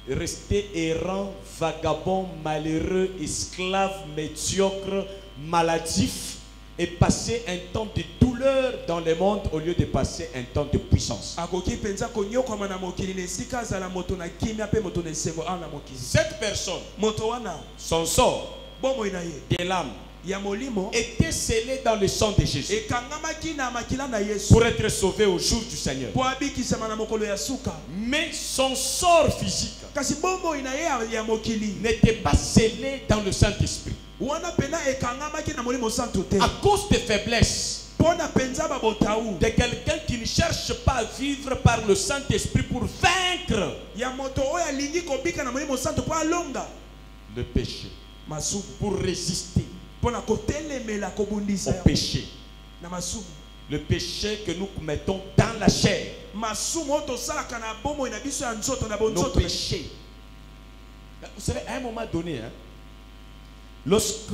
rester errant, vagabond, malheureux, esclave, médiocre, maladif et passer un temps de douleur dans le monde au lieu de passer un temps de puissance. Akoki penza konyokwama na mokili na esika azala moto na kimia pe moto na esengo ana mokili. Cette personne, Moto wana son sort bomoi na ye de l'âme ya molimo était scellé dans le sang de Jésus ekangamaki na makila na Yesu pour être sauvé au jour du Seigneur. po abikisama na mokolo ya suka. Mais son sort physique Kasi bomoi na ye ya mokili n'était pas scellé dans le Saint-Esprit. wana pena ekangamaki na molimo santo te. À cause des faiblesses Pona penza babotaou de quelqu'un qui ne cherche pas à vivre par le Saint-Esprit pour vaincre ya moto oyo alingi kobika na molimo santo po alonga le péché, masumu pour résister pona kotelemela kobundisa au péché. na masumu. Le péché que nous commettons dans la chair, Masumu oyo tosalaka na bomoi na biso ya nzoto na nos bonzoto. péchés. Vous savez, à un moment donné, hein, lorsque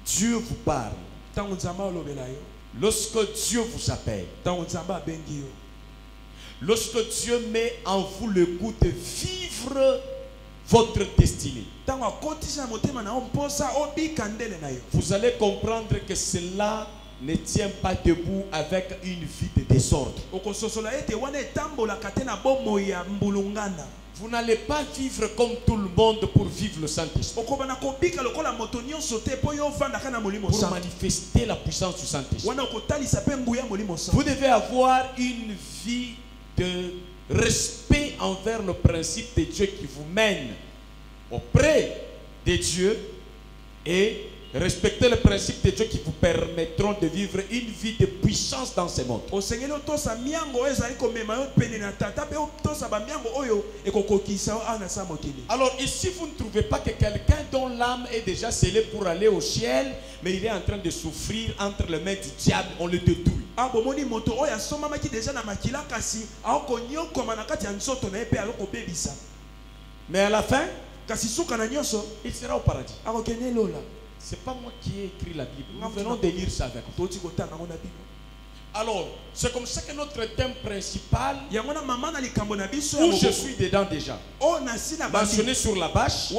Dieu vous parle, Tango nzamba olobela yo. lorsque Dieu vous appelle, Tango nzamba abengi yo. lorsque Dieu met en vous le goût de vivre votre destinée, Tango akotisa na motema na yo mposa obika ndele na yo. vous allez comprendre que cela ne tient pas debout avec une vie de désordre. Okososola ete wana etambolaka te na bomoi ya mbulungana. Vous n'allez pas vivre comme tout le monde pour vivre le Saint-Esprit, Okobana kobika lokola moto nyonso te po yo vandaka na molimo pour santo. manifester la puissance du Saint-Esprit. Wana okotalisa pe nguya molimo santo. Vous devez avoir une vie de respect envers le principe de Dieu qui vous mène auprès de Dieu et respectez le principe de Dieu qui vous permettront de vivre une vie de puissance dans ce monde. Alors ici, vous ne trouvez pas que quelqu'un dont l'âme est déjà scellée pour aller au ciel, mais il est en train de souffrir entre les mains du diable, on le détruit. Mais à la fin, il sera au paradis. C'est pas moi qui ai écrit la Bible. Nous venons de lire ça avec vous. Alors, c'est comme ça que notre thème principal, où je suis dedans déjà, mentionné sur la bâche,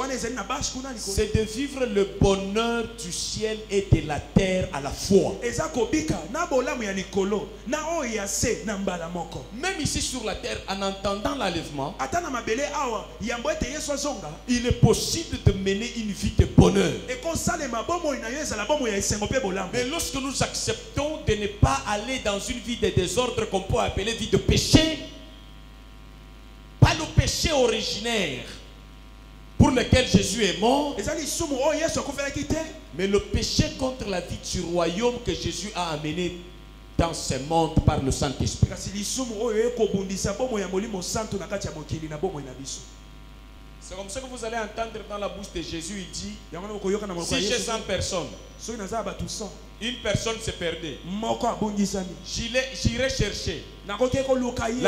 c'est de vivre le bonheur du ciel et de la terre à la fois. Même ici sur la terre, en entendant l'enlèvement, il est possible de mener une vie de bonheur. Mais lorsque nous acceptons de ne pas aller dans une vie de désordre qu'on peut appeler vie de péché, pas le péché originaire pour lequel Jésus est mort, mais le péché contre la vie du royaume que Jésus a amené dans ce monde par le Saint-Esprit. C'est comme ça que vous allez entendre dans la bouche de Jésus, il dit, si j'ai 100 personnes, une personne se perdait, j'irai chercher la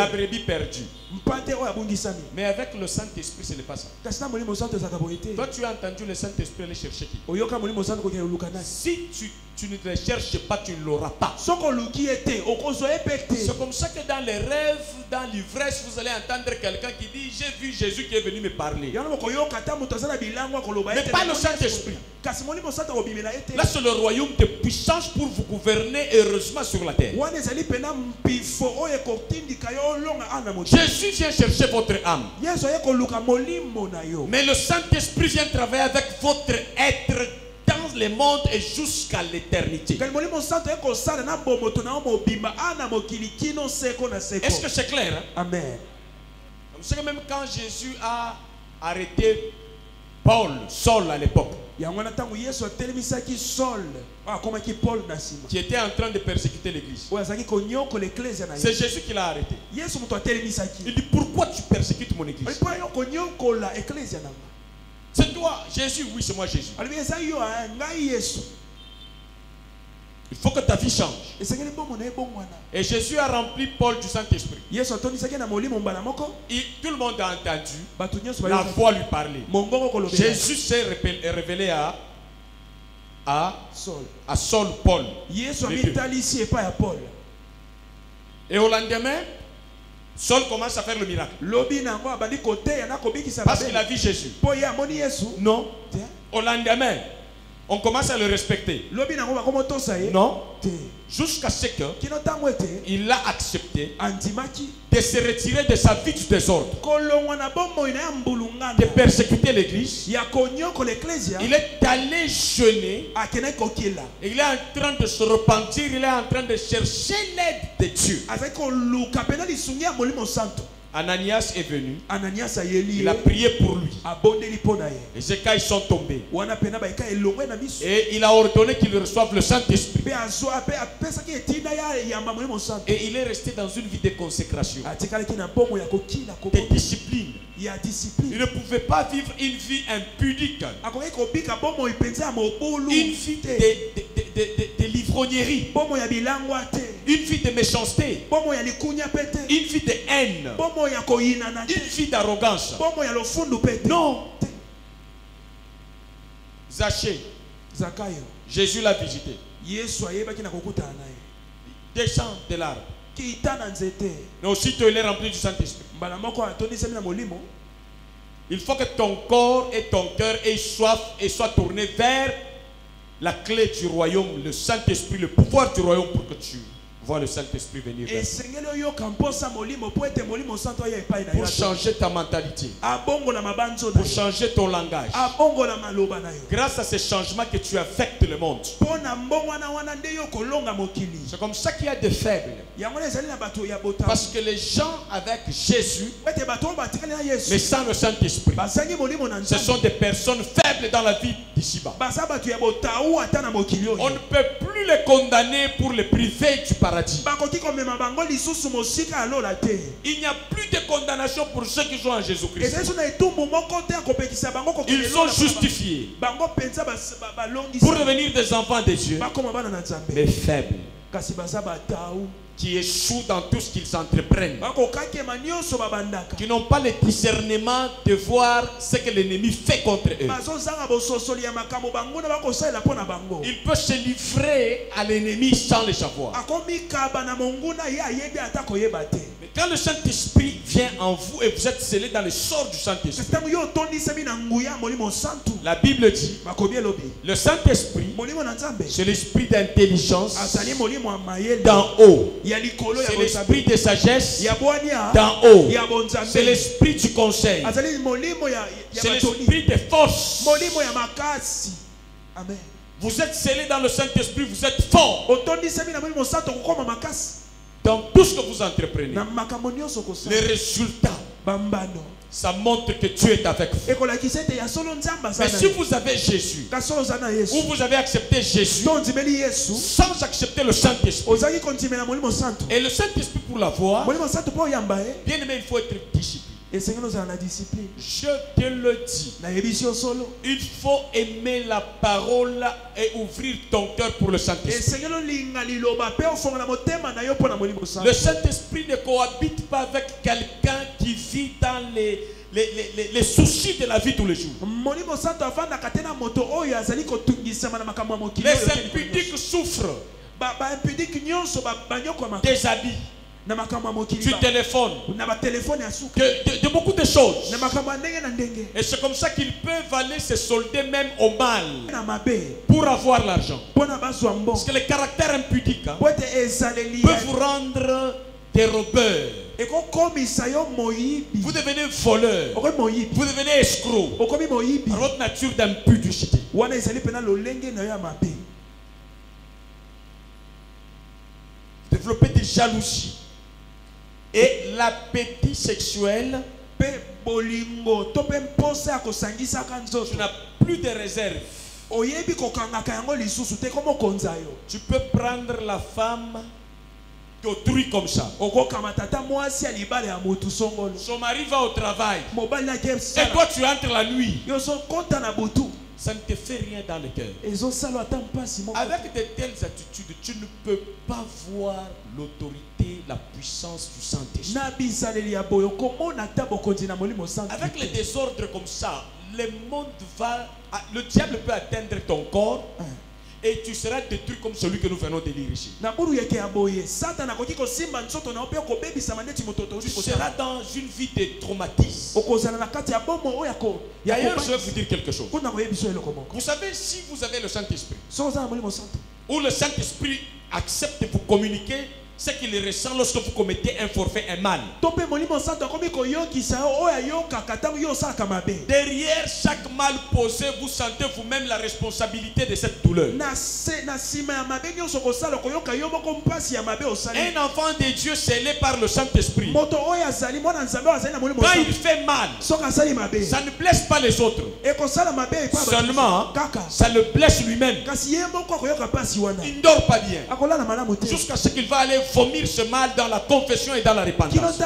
brebis perdue. Mais avec le Saint-Esprit, ce n'est pas ça. Toi, tu as entendu le Saint-Esprit aller chercher qui? Si tu ne le cherches pas, tu ne l'auras pas. C'est comme ça que dans les rêves, dans l'ivresse, vous allez entendre quelqu'un qui dit, j'ai vu Jésus qui est venu me parler. Mais pas le Saint-Esprit. Là, c'est le royaume de puissance pour vous gouverner heureusement sur la terre. Jésus vient chercher votre âme. Mais le Saint-Esprit vient travailler avec votre être dans le monde et jusqu'à l'éternité. Est-ce que c'est clair? Hein? Amen. Comme ça, même quand Jésus a arrêté Saul à l'époque, qui était en train de persécuter l'église, c'est Jésus qui l'a arrêté. Il dit, pourquoi tu persécutes mon église? C'est toi, Jésus? Oui, c'est moi, Jésus. Il faut que ta vie change. Et Jésus a rempli Paul du Saint-Esprit. Et tout le monde a entendu la voix lui parler. Jésus s'est révélé à Saul, Paul. Et au lendemain, Saul commence à faire le miracle. Parce qu'il a vu Jésus. Non. Au lendemain, on commence à le respecter. Non. Jusqu'à ce qu'il a accepté de se retirer de sa vie du désordre, de persécuter l'église. Il est allé jeûner. Il est en train de se repentir. Il est en train de chercher l'aide de Dieu. Ananias est venu. Il a prié pour lui. Les écailles sont tombées. Et il a ordonné qu'il reçoive le Saint-Esprit. Et il est resté dans une vie de consécration, de discipline. Il ne pouvait pas vivre une vie impudique, une vie de l'ivrognerie, une vie de méchanceté, une vie de haine, une vie d'arrogance. Non. Zachée, Jésus l'a visité. Descend de l'arbre. Mais aussitôt il est rempli du Saint-Esprit. Il faut que ton corps et ton cœur aient soif et soient tournés vers la clé du royaume, le Saint-Esprit, le pouvoir du royaume, pour que tu Vois le Saint-Esprit venir vers toi. Pour changer ta mentalité. Pour changer ton langage. Grâce à ces changements que tu affectes le monde. C'est comme ça qu'il y a des faibles. Parce que les gens avec Jésus, mais sans le Saint-Esprit, ce sont des personnes faibles dans la vie d'ici-bas. On ne peut plus les condamner pour les priver du paradis. Il n'y a plus de condamnation pour ceux qui sont en Jésus-Christ. Ils sont justifiés pour devenir des enfants de Dieu, mais faibles, qui échouent dans tout ce qu'ils entreprennent, qui n'ont pas le discernement de voir ce que l'ennemi fait contre eux. Il peut se livrer à l'ennemi sans le savoir. Mais quand le Saint-Esprit vient en vous et vous êtes scellés dans le sort du Saint-Esprit, la Bible dit, le Saint-Esprit, c'est l'esprit d'intelligence d'en haut. C'est l'esprit de sagesse d'en haut. C'est l'esprit du conseil. C'est l'esprit de force. Vous êtes scellés dans le Saint-Esprit, vous êtes forts dans tout ce que vous entreprenez. Les résultats, ça montre que Dieu est avec vous. Mais si vous avez Jésus, ou vous avez accepté Jésus sans accepter le Saint-Esprit, et le Saint-Esprit pour l'avoir, bien aimé, il faut être discipliné. Je te le dis, il faut aimer la parole et ouvrir ton cœur pour le Saint-Esprit. Le Saint-Esprit ne cohabite pas avec quelqu'un qui vit dans les soucis de la vie tous les jours. Les impudiques souffrent des habits, du téléphone, de beaucoup de choses. Et c'est comme ça qu'ils peuvent aller se solder même au mal pour avoir l'argent. Parce que le caractère impudique peut vous rendre dérobeur. Vous devenez voleur. Vous devenez escroc. Par votre nature d'impudicité. Développer des jalousies et l'appétit sexuel. Tu n'as plus de réserve. Tu peux prendre la femme d'autrui comme ça. Son mari va au travail et toi tu entres la nuit. Ça ne te fait rien dans le cœur. Avec de telles attitudes, tu ne peux pas voir l'autorité, la puissance du Saint-Esprit. Avec les désordres comme ça, le diable peut atteindre ton corps. Et tu seras détruit comme celui que nous venons de lire ici. Tu seras dans une vie de traumatisme. D'ailleurs, je vais vous dire quelque chose. Vous savez, si vous avez le Saint-Esprit, ou le Saint-Esprit accepte de vous communiquer ce qu'il ressent lorsque vous commettez un forfait, un mal. Derrière chaque mal posé, vous sentez vous-même la responsabilité de cette douleur. Un enfant de Dieu scellé par le Saint-Esprit, quand il fait mal, ça ne blesse pas les autres. Seulement, ça le blesse lui-même. Il ne dort pas bien. Jusqu'à ce qu'il va aller vomir ce mal dans la confession et dans la repentance.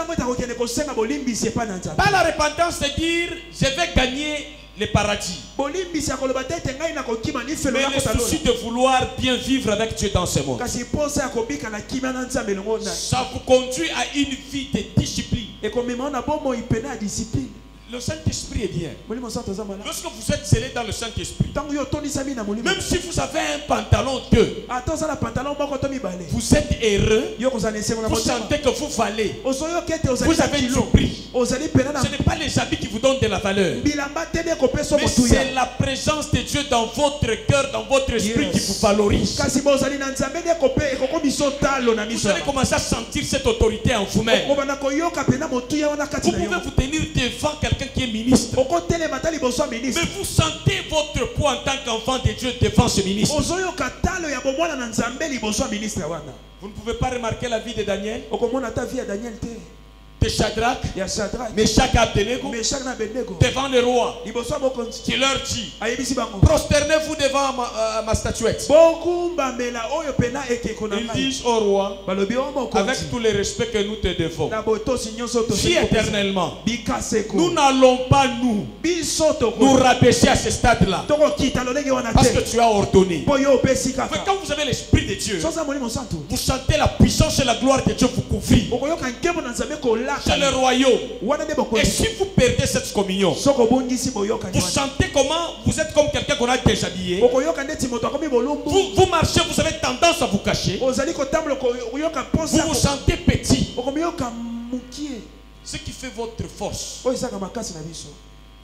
Pas la repentance, c'est dire je vais gagner le paradis. Mais le souci de vouloir bien vivre avec Dieu dans ce monde, ça vous conduit à une vie de discipline. le Saint-Esprit est bien. molimo santo aza malamu. Lorsque vous êtes scellé dans le Saint-Esprit, Ntango yo otondisami na molimo, même si vous avez un pantalon deux, ata oza na pantalon moko to mibale, vous êtes heureux, yo kozala na esengo na vous motema, sentez que vous valez. ozoyoka ete ozali Vous na avez du kilo, prix. ozali pena na Ce n'est pas les habits qui vous donnent de la valeur, bilamba te nde kopesa mais motuya. c'est la présence de Dieu dans votre cœur, dans votre esprit qui vous valorise. Kasi bozali na nzambe nde ekokomisa otalo na Vous miso. allez commencer à sentir cette autorité en vous-même. Okobanda koyoka pena motuya wana kati Vous na pouvez yo. vous tenir devant quelqu'un qui est ministre, Okotelema ta liboso ya ministre. mais vous sentez votre poids en tant qu'enfant de Dieu devant ce ministre. Ozoyoka talo ya bomwana na nzambe liboso ya ministre wana. Vous ne pouvez pas remarquer la vie de Daniel, Okomona ta vie ya Daniel te. de Shadrach, Ya Shadrach, Meshach et Abednego, Meshach na Abednego. devant le roi, Liboso ya bokonzi. qui leur dit: Ayebisi bango. prosternez-vous devant ma statuette. Bokumbambela oyo pena ekeko na Ils ngai. disent au roi, Balobi o mokonzi. avec tout le respect que nous te devons, Na botosi nyonso to. vis éternellement. Bikaseko. Nous n'allons pas biso to nous rabaisser à ce stade-là, toko kita lolenge wana parce que te. tu as ordonné. Po yo opesi Mais kaka. quand vous avez l'esprit de Dieu, Soza molimo santo. vous sentez la puissance et la gloire de Dieu vous couvrir. Okoyoka nkebo na nzambe kolaka. C'est le royaume. Wana de Et bokonzi. si vous perdez cette communion, Soko bongisi boyoka vous nywana. sentez comment vous êtes comme quelqu'un qu'on a déshabillé. Okoyoka ndeti moto akomi bolumbu. Vous marchez, vous avez tendance à vous cacher. Ozali kotambola koyoka Vous posa. vous sentez petit. Okomiyoka mukie. Ce qui fait votre force Oyo ezaka makasi na biso.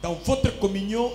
dans votre communion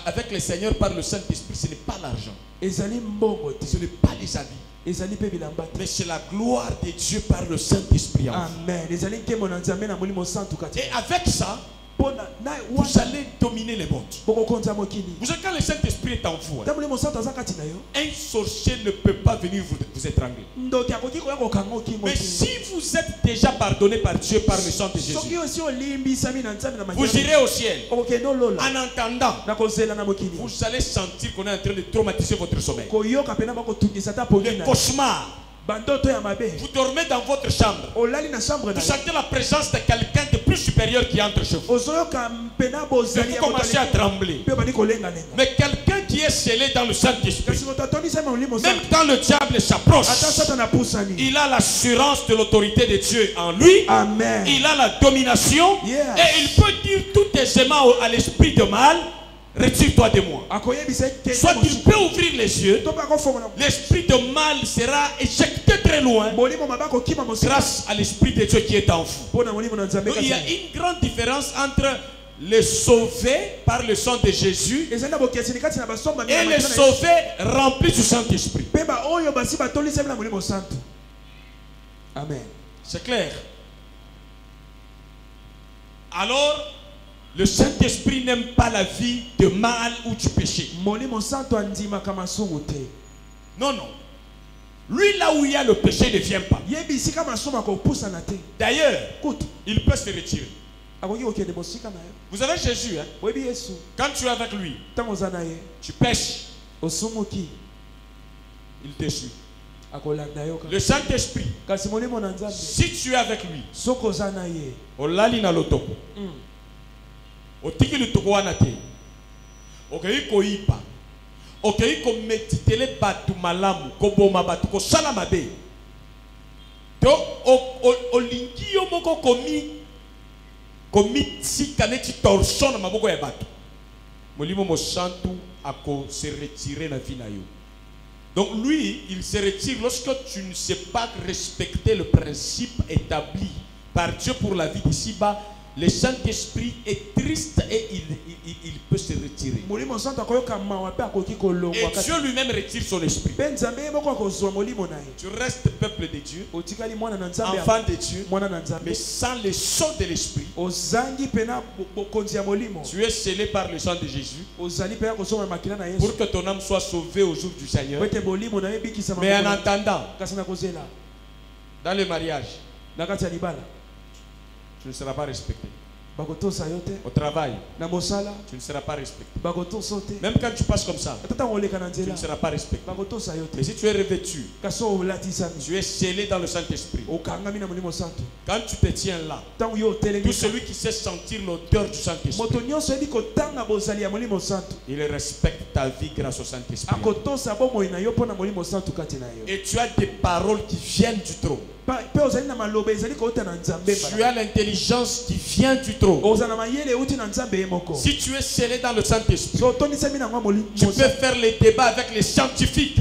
avec le Seigneur par le Saint-Esprit, ce n'est pas l'argent, Ezali mbongo te. ce n'est pas les habits, Ezali pe bilamba te. mais c'est la gloire de Dieu par le Saint-Esprit en vous. Amen. Ezali nkemo na nzambe na molimo santo kati. Et avec ça, Pona na vous wana allez dominer les mondes. bokokonza mokili. Vous savez, quand le Saint-Esprit est en vous, Ta molimo santo aza kati na yo. un sorcier ne peut pas venir vous étrangler. Ndoki akoki koya kokanga okimo Mais te. si vous êtes déjà pardonné par Dieu par le sang de Soki Jésus, osi olimbisami na nzambe na vous makila. irez au ciel. Okokende olola. En entendant, Na kozela na mokili. vous allez sentir qu'on est en train de traumatiser votre sommeil. Koyoka pena bakotungisa ta pongi Les na. cauchemars. Bandoto ya mabe. Vous dormez dans votre chambre. Olali na chambre na. Vous sentez la présence de quelqu'un de plus supérieur qui entre chez vous. Ozoyoka pena Et bozali vous ya commencez à trembler. Pe bani kolenga lenga. Mais quelqu'un qui est scellé dans le Saint-Esprit, Kasi moto atondisa ma molimo même santo. quand le diable s'approche, Ata satana pusani. il a l'assurance de l'autorité de Dieu en lui. Amen. Il a la domination. Yes. Et il peut dire tout aisément à l'esprit de mal: retire-toi de moi. Akoyebisa ke. Soit il peut ouvrir les yeux, To pa ko fonga. l'esprit de mal sera éjecté très loin Molimo mabako kima mosika. grâce à l'esprit de Dieu qui est en vous. Pona molimo na nzambe Donc, il y a kati. une grande différence entre les sauvés par le sang de Jésus Ezali na bokesi kati na basomba et les sauvés remplis du Saint-Esprit. Pe ba oyo basi batolisa na molimo santo. Amen. C'est clair. Alors, le Saint-Esprit n'aime pas la vie de mal ou du péché. Molimo santo andima kama sungu te. Non, non. Lui, là où il y a le péché, ne vient pas. Yebisi kama soma ko pusa na te. D'ailleurs, Kutu. il peut se retirer. Akoki okende mosika na yo. Vous avez Jésus, hein? Webi Yesu. Quand tu es avec lui, Tango zana ye. tu pêches, Osumuki. il te suit. Akolanda yo. Le Saint-Esprit, Kasi molimo na nzambe. si tu es avec lui, Soko zana ye. olali na lotoko, otiki lotoko wana te, okei koipa, okei kometitele batu malamu, koboma batu, kosala mabe, to olingi yo moko komi tika neti torsion na maboko ya batu, molimo mosantu ako se retirer na vie na yo. Donc lui, il se retire lorsque tu ne sais pas respecter le principe établi par Dieu pour la vie d'ici-bas. Le Saint-Esprit est triste et il peut se retirer. Molimo santo akoyoka mawa pe akoki kolongwa Et kati. Dieu lui-même retire son esprit. Pe nzambe moko akozwa molimo na ye. Tu restes peuple de Dieu, Otikali mwana na nzambe. enfant de Dieu, Mwana na nzambe. mais sans le sang de l'esprit. Ozangi pena bokonzi ya molimo. Tu es scellé par le sang de Jésus Ozali pena kosoma makila na Yesu. pour que ton âme soit sauvée au jour du Seigneur. Wete bolimo na ye bikisa Mais en makila. attendant, Kasi na kozela. dans le mariage, Na kati ya libala. tu ne seras pas respecté. Bakotosa yo te. Au travail, Na mosala. tu ne seras pas respecté. Bakotosa te. Même quand tu passes comme ça, Tata oleka na tu nzela. ne seras pas respecté. Bakotosa yo Mais te. si tu es revêtu, Kaso olatisami. tu es scellé dans le Saint-Esprit. Okangami na molimo santo. Quand tu te tiens là, Tango yo tout telengi. celui qui sait sentir l'odeur du Saint-Esprit, Moto nyonso yebi kotanga bozali ya molimo santo. il respecte ta vie grâce au Saint-Esprit. Akotosa bomoi na yo pona molimo santo kati na yo. Et tu as des paroles qui viennent du trône. Tu as l'intelligence qui vient du trône. Si tu es scellé dans le Saint-Esprit, tu peux faire les débats avec les scientifiques.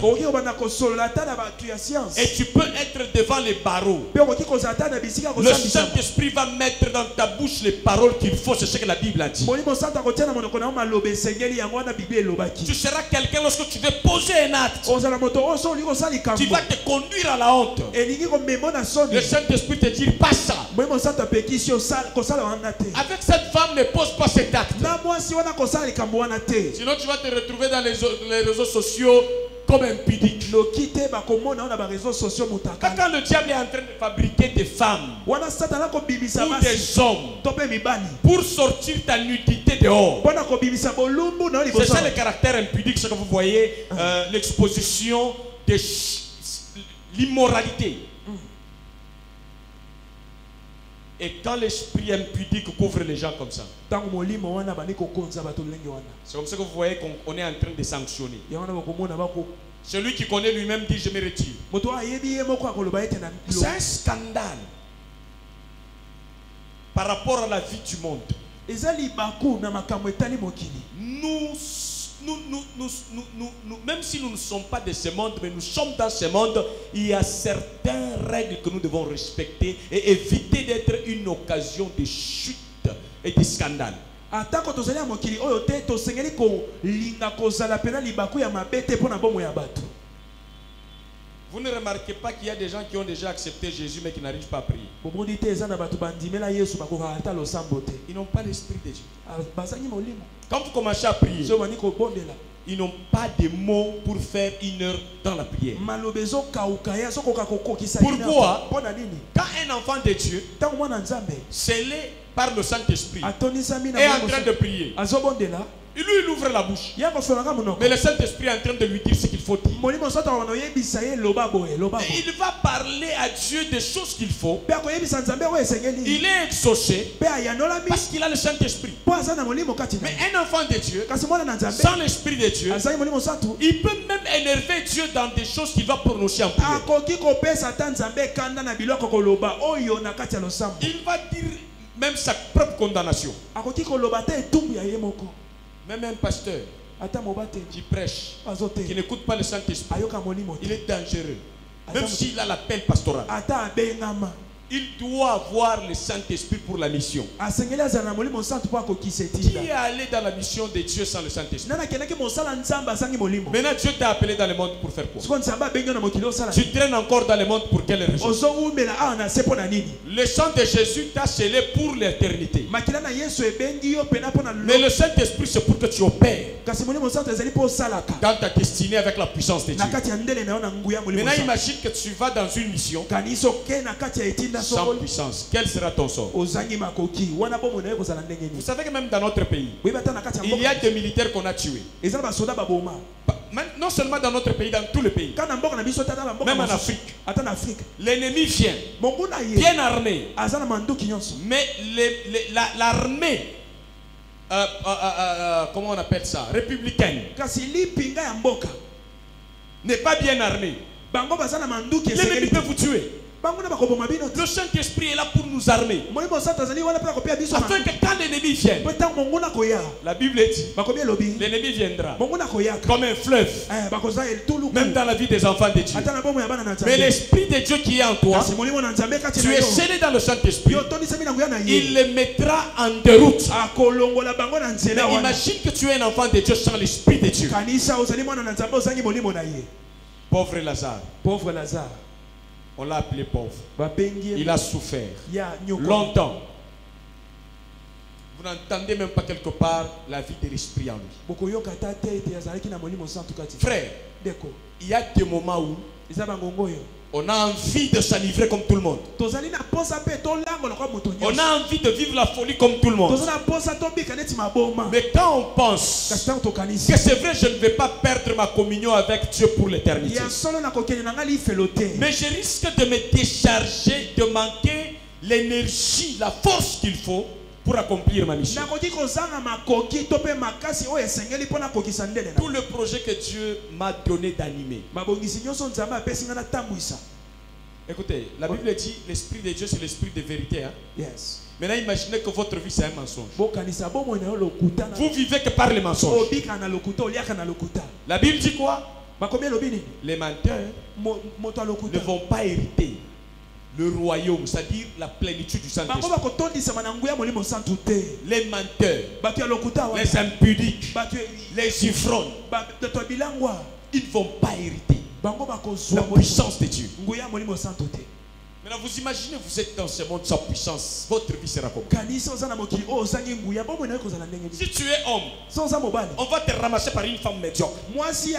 Et tu peux être devant les barreaux. Le Saint-Esprit va mettre dans ta bouche les paroles qu'il faut. C'est ce que la Bible a dit. Tu seras quelqu'un lorsque tu veux poser un acte. Tu vas te conduire à la honte. Le Saint-Esprit te dit pas ça. Avec cette femme, ne pose pas cet acte. Sinon tu vas te retrouver dans les réseaux sociaux comme impudique. Quand le diable est en train de fabriquer des femmes ou des hommes pour sortir ta nudité dehors, c'est ça le caractère impudique, ce que vous voyez, l'exposition de l'immoralité. Et quand l'esprit impudique couvre les gens comme ça, c'est comme ça que vous voyez qu'on est en train de sanctionner. Celui qui connaît lui-même dit je me retire. C'est un scandale par rapport à la vie du monde. Même si nous ne sommes pas de ce monde, mais nous sommes dans ce monde, il y a certaines règles que nous devons respecter et éviter d'être une occasion de chute et de scandale. Vous ne remarquez pas qu'il y a des gens qui ont déjà accepté Jésus mais qui n'arrivent pas à prier. Ils n'ont pas l'esprit de Dieu. Quand vous commencez à prier, ils n'ont pas de mots pour faire une heure dans la prière. Pourquoi? Quand un enfant de Dieu, scellé par le Saint-Esprit, est en train de prier, lui, il ouvre la bouche. Mais le Saint-Esprit est en train de lui dire ce qu'il faut dire. Et il va parler à Dieu des choses qu'il faut. Il est exaucé parce qu'il a le Saint-Esprit. Mais un enfant de Dieu, sans l'Esprit de Dieu, il peut même énerver Dieu dans des choses qu'il va prononcer en prière. Il va dire même sa propre condamnation. Même un pasteur qui prêche, qui n'écoute pas le Saint-Esprit, il est dangereux. Même s'il a l'appel pastoral, il doit avoir le Saint-Esprit pour la mission. Qui est allé dans la mission de Dieu sans le Saint-Esprit? Maintenant Dieu t'a appelé dans le monde pour faire quoi? Tu traînes encore dans le monde pour quelle raison? Le sang de Jésus t'a scellé pour l'éternité. Mais le Saint-Esprit c'est pour que tu opères dans ta destinée avec la puissance de Dieu. Maintenant imagine que tu vas dans une mission sans puissance. Quel sera ton sort? Vous savez que même dans notre pays, il y a des militaires qu'on a tués. Non seulement dans notre pays, dans tout le pays. Même en Afrique. L'ennemi vient, bien armé. Mais l'armée, comment on appelle ça, républicaine, n'est pas bien armée. L'ennemi peut vous tuer. Le Saint-Esprit est là pour nous armer. Afin que quand l'ennemi vient, la Bible dit, l'ennemi viendra comme un fleuve, même dans la vie des enfants de Dieu. Mais l'Esprit de Dieu qui est en toi, tu es scellé dans le Saint-Esprit, il le mettra en déroute. Mais imagine que tu es un enfant de Dieu sans l'Esprit de Dieu. Pauvre Lazare. On l'a appelé pauvre. Il a souffert longtemps. Vous n'entendez même pas quelque part la vie de l'esprit en lui. Frère, il y a des moments où on a envie de s'enivrer comme tout le monde. On a envie de vivre la folie comme tout le monde. Mais quand on pense que c'est vrai, je ne vais pas perdre ma communion avec Dieu pour l'éternité, mais je risque de me décharger, de manquer l'énergie, la force qu'il faut pour accomplir ma mission. Tout le projet que Dieu m'a donné d'animer Écoutez, la Bible dit l'esprit de Dieu c'est l'esprit de vérité. Hein? Yes. Maintenant imaginez que votre vie c'est un mensonge. Bokanisa bomo na lokuta na. Vous vivez que par les mensonges. Obika na lokuta, oliaka na lokuta. La Bible dit quoi? Makombia lobini. Les menteurs Moto lokuta ne vont pas hériter le royaume, c'est-à-dire la plénitude du Saint-Esprit. Les menteurs, les impudiques, les ivrognes, ils ne vont pas hériter la puissance de Dieu. Maintenant, vous imaginez, vous êtes dans ce monde sans puissance, votre vie sera comment? Si tu es homme, on va te ramasser par une femme médiocre. Si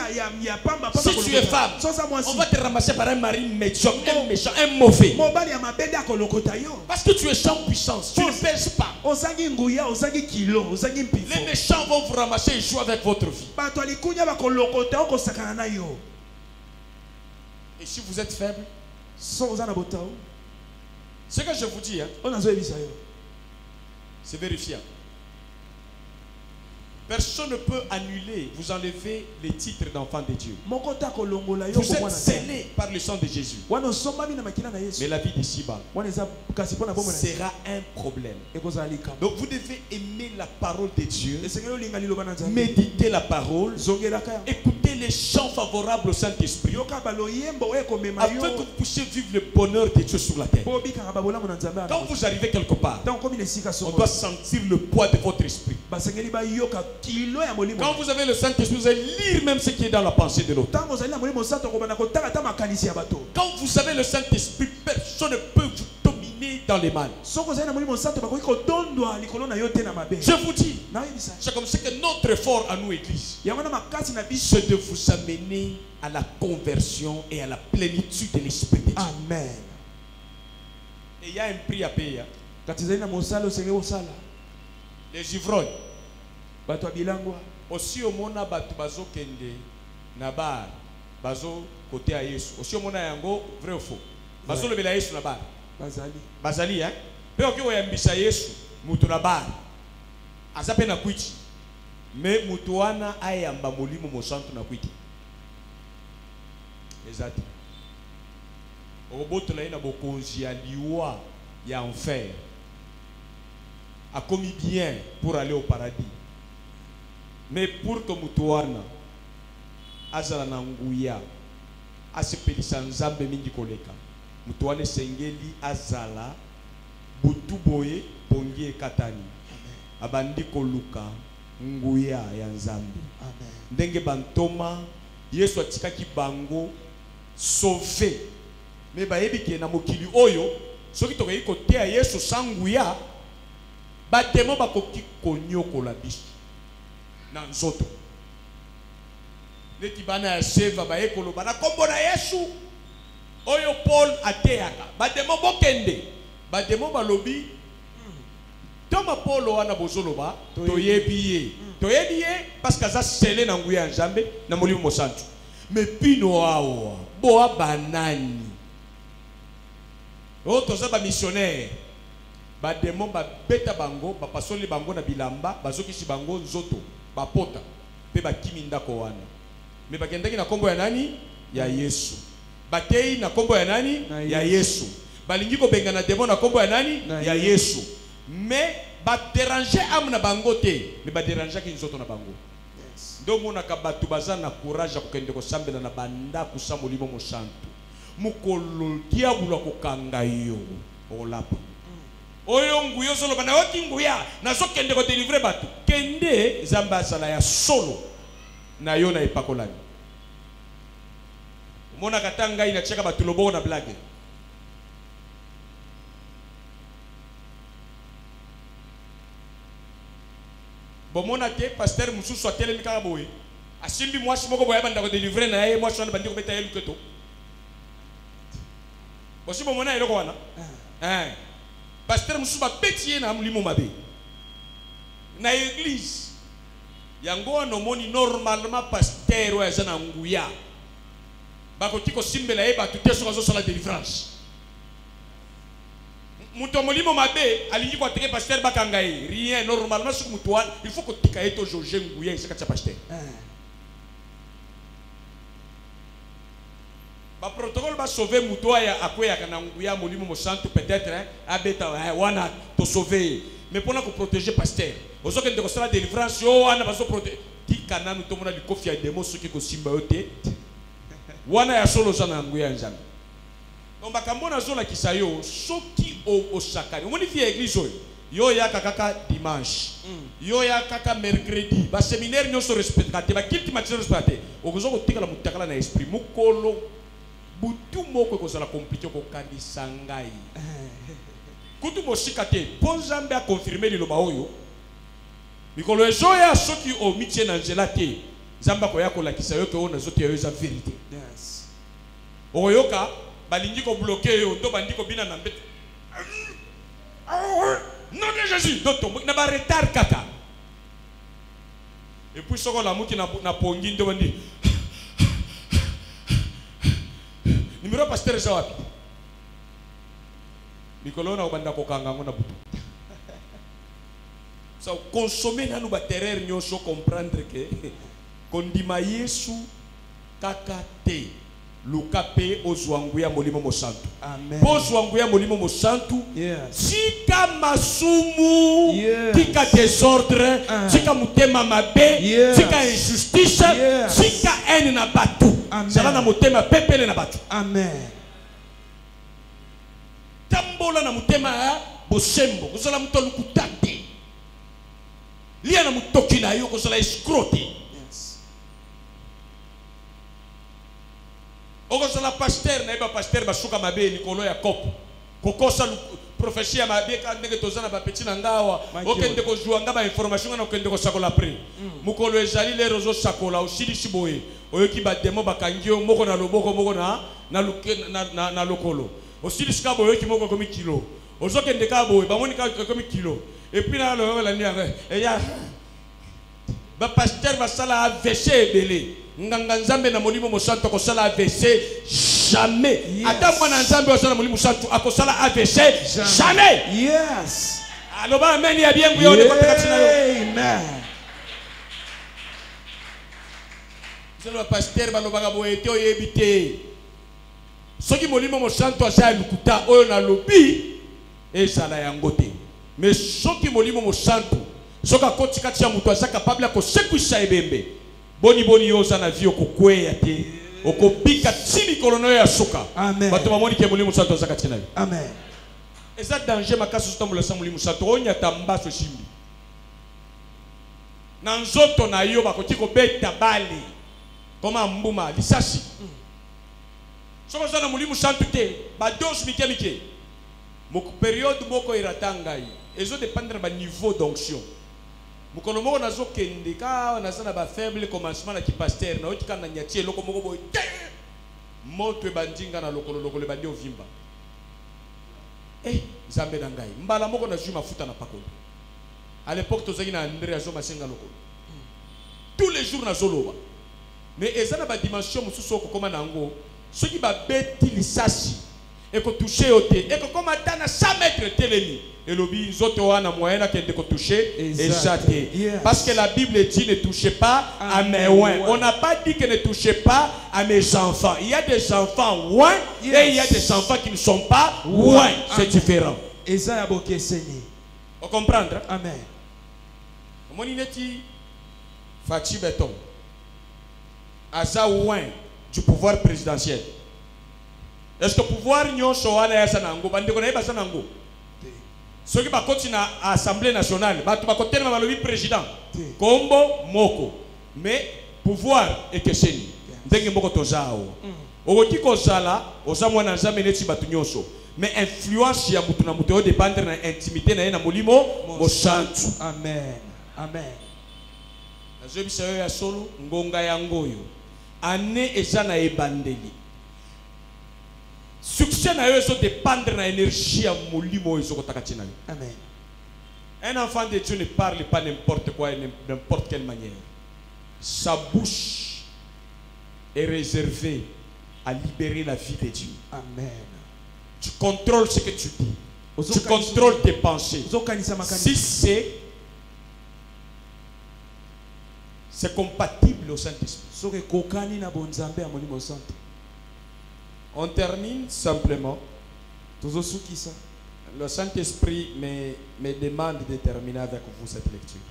tu es femme, on va te ramasser par un mari médiocre, un méchant, un mauvais. Parce que tu es sans puissance, tu ne pèses pas. Les méchants vont vous ramasser et jouer avec votre vie. Et si vous êtes faible, ce que je vous dis, hein, c'est vérifiable. Personne ne peut annuler, vous enlever les titres d'enfant de Dieu. Vous êtes scellés par le sang de Jésus. Mais la vie d'ici-bas sera un problème. Donc vous devez aimer la parole de Dieu, méditer la parole, écouter les chants favorables au Saint-Esprit, afin que vous puissiez vivre le bonheur de Dieu sur la terre. Quand vous arrivez quelque part, on doit sentir le poids de votre esprit. Quand vous avez le Saint-Esprit, vous allez lire même ce qui est dans la pensée de l'autre. Quand vous avez le Saint-Esprit, personne ne peut vous dominer dans les mal. Je vous dis, c'est comme ça que notre effort à nous, Église, c'est de vous amener à la conversion et à la plénitude de l'Esprit de Dieu. Amen. Et il y a un prix à payer. Les ivrognes. Aussi au mona batu bazo kende na bar bazo côté à Yesu. Aussi au mona yango vrai ou faux. Bazo le bela Yesu na bar. Bazali hein. Pe oki oyambisa Yesu mutu na bar. Azape na kwiti. Mais mutu wana ayamba molimo mo santu na kwiti. Ezati. Oboto la ina bokonzi ya liwa ya enfer. A commis bien pour aller au paradis. Mais pour que mutuana azala na nguya asepelisa nzambe mingi koleka mutuana sengeli azala butu boye pongi ekatani abandi koluka nguya ya nzambe. Ndenge bantoma Yesu atikaki bango sauvé mais bayebi ke na mokili oyo soki tokoki koteya Yesu sanguya batemo bakoki konyokola biso na nzoto neti bana ya seva baye koloba na kombo na Yesu oyo Paul ateyaka bademo bokende bademo balobi toma Paul wana bozoloba toyebi ye parce que ça scellé na nguya nzambe na molimo mosantu mais pino awa boa banani otoza ba missionnaire bademo babeta bango bapasoli bango na bilamba bazokisi bango nzoto bapota pe bakimi ndako wana me bakendaki na kombo ya nani ya Yesu batei na kombo ya nani ya Yesu balingi ko benga na demo na kombo ya nani ya Yesu me ba déranger am na bango te me ba déranger ki nzoto na bango. Ndo mona ka batu bazana courage ko kende ko sambela na banda ku samolimo mo santu mukolo diabula ko kanga yo olapa oyo nguyo solo bana oti nguya nazo kende ko délivrer batu kende zamba sala ya solo na yo na epakolani mona katanga ina cheka batu lobo na blague bomona te pasteur mususu atelemi kaka boye asimbi mwasi moko boya banda ko délivrer na ye mwasi wana bandi ko beta ye luketo bosi bomona eloko wana pasteur musuba petiye na mulimo mabe na église yango wana omoni normalement pasteur oyo aza na nguya bakoki kosimbela ye bato te soki azosala délivrance muto molimo mabe alingi koateke pasteur bakanga ye rien normalement soki mutu wana il faut kotika ye to jauge nguya esika tia pasteur baprotocole sauver Moutoya, Akwea, Kananguya, Molimo Mosanto, peut-être, Abeta, Wana, te sauver. Mais pour nous protéger, pasteur. Vous savez que la délivrance, on a besoin de protéger. Qui Kana nous tombe du coffre, il y a des mots qui sont symbiotés. Wana ya solo sana Nguya Njana. Donc, Bakambona Zola Kisayo, Soki au Sakari. On dit l'église, yo ya kaka dimanche. Yo ya kaka mercredi. Ba séminaire nyo so respecté. Ba kilti match respecté. Okozo ko tikala mutakala na esprit mukolo. Butu moko ko sala compliqué ko kanisa ngai. Kutu mosikate. Ponzambe a confirmé liloba oyo. Mikolo ezo ya soki o mitie na nzela te. Zamba ko ya ko lakisa yo ke ona zote yo za vérité. Yes. Oyoka balingi ko bloquer yo to bandi ko bina na mbete. Nom de Jésus. Donc, il n'y a pas de retard, kaka. Et puis, ce qu'on a dit, na pongi, on dit. Numéro pasteur Zawapi. Mikolo na obanda kokanga ngona butu. Ça consommer na nous terreur nyosho comprendre que kondima Yesu kaka te. Lukape ozwanguya molimo mosantu. Amen. Ozwanguya molimo mosantu. Yes. Tika masumu. Yes. Tika désordre. Tika mutema mabe. Yes. Tika injustice. Yes. Tika haine na batu. Zala na mutema pepele na batu. Amen. Tambola na mutema ya bosembo. Kuzala mutolu kutate. Lia na mutoki na yo kuzala escrote. Okozala pasteur na eba pasteur basuka mabe likolo ya kopo kokosa prophétie mabe ka ndenge tozana ba petit na ngawa okende ko jouer ngaba information na okende ko sakola après mukolo ezali le rozo sakola osili siboye oyoki ba demo bakangio moko na loboko moko na lokolo osili sikabo oyoki moko komi kilo ozokende ka boye bamoni ka komi kilo et puis na lo la nianga ya ba pasteur basala AVC ebele nganga nzambe na molimo mosantu akosala AVC jamais. Ata mwana nzambe osala molimo mosantu akosala AVC jamais. Yes. Aloba amen ya bien nguyo ne kotaka tina yo. Amen. Selo pasteur baloba boyete oyebite. Soki molimo mosantu asala lukuta oyo na lobi ezala yango te. Mais soki molimo mosantu soka kotika tia mutu asa capable ko sekwisa ebembe. Boni yoza na vie okokweya te okobika timi kolono ya suka. Amen. Bato bamoni ke molimo santo zakati na yo. Amen. Eza danger makasi sotambola sa molimo santo onya tambaso shimbi. Na nzoto na yo bakoti ko beta bale. Koma mbuma lisasi. Soko za na molimo santo te ba dose mike. Moko période moko iratanga yi. Ezo dépendre ba niveau d'onction. Mukolo moko nazo kende ka nazana ba faible commencement na ki pasteur na otika na nyatie loko moko boy moto bandinga na lokolo bandi ovimba zambe na ngai mbala moko na juma mafuta na pakolo à l'époque tozaki na André azo masenga lokolo tous les jours na zoloba mais ezana ba dimension mususu okoma nango soki ba beti lisasi eko toucher ote eko koma tana 100 mètres telemi et lobi nzoto wana moyena kende ko toucher exacté. Yes. Parce que la Bible dit ne touchez pas à mes oins. On n'a pas dit que ne touchez pas à mes enfants. Il y a des enfants oins et il y a des enfants qui ne sont pas oins. C'est différent. On comprend? Amen. Mon ineti Fati Beton Aza oin du pouvoir présidentiel. Est-ce que le pouvoir nyon soana ya sanango bande kona eba sanango? Ceux qui va continuer à l'Assemblée nationale, tu vas continuer à le président. Kombo moko. Mais pouvoir est que c'est. Ndenge moko tozao. Oti kozala, ozamwa na nzambe neti batu nyonso. Mais influence ya mutu na mutu dépendre na intimité na ye na molimo mosantu. Amen. Amen. Nazo bisayo ya solo ngonga ya ngoyo. Ane eza na ebandeli. Succès na yo dépendre na énergie à molimo ezokotakatina. Amen. Un enfant de Dieu ne parle pas n'importe quoi et n'importe quelle manière. Sa bouche est réservée à libérer la vie de Dieu. Amen. Tu contrôles ce que tu dis. Tu contrôles tes pensées. Si c'est compatible au Saint-Esprit. On termine simplement. tozosukisa. Le Saint-Esprit me demande de terminer avec vous cette lecture.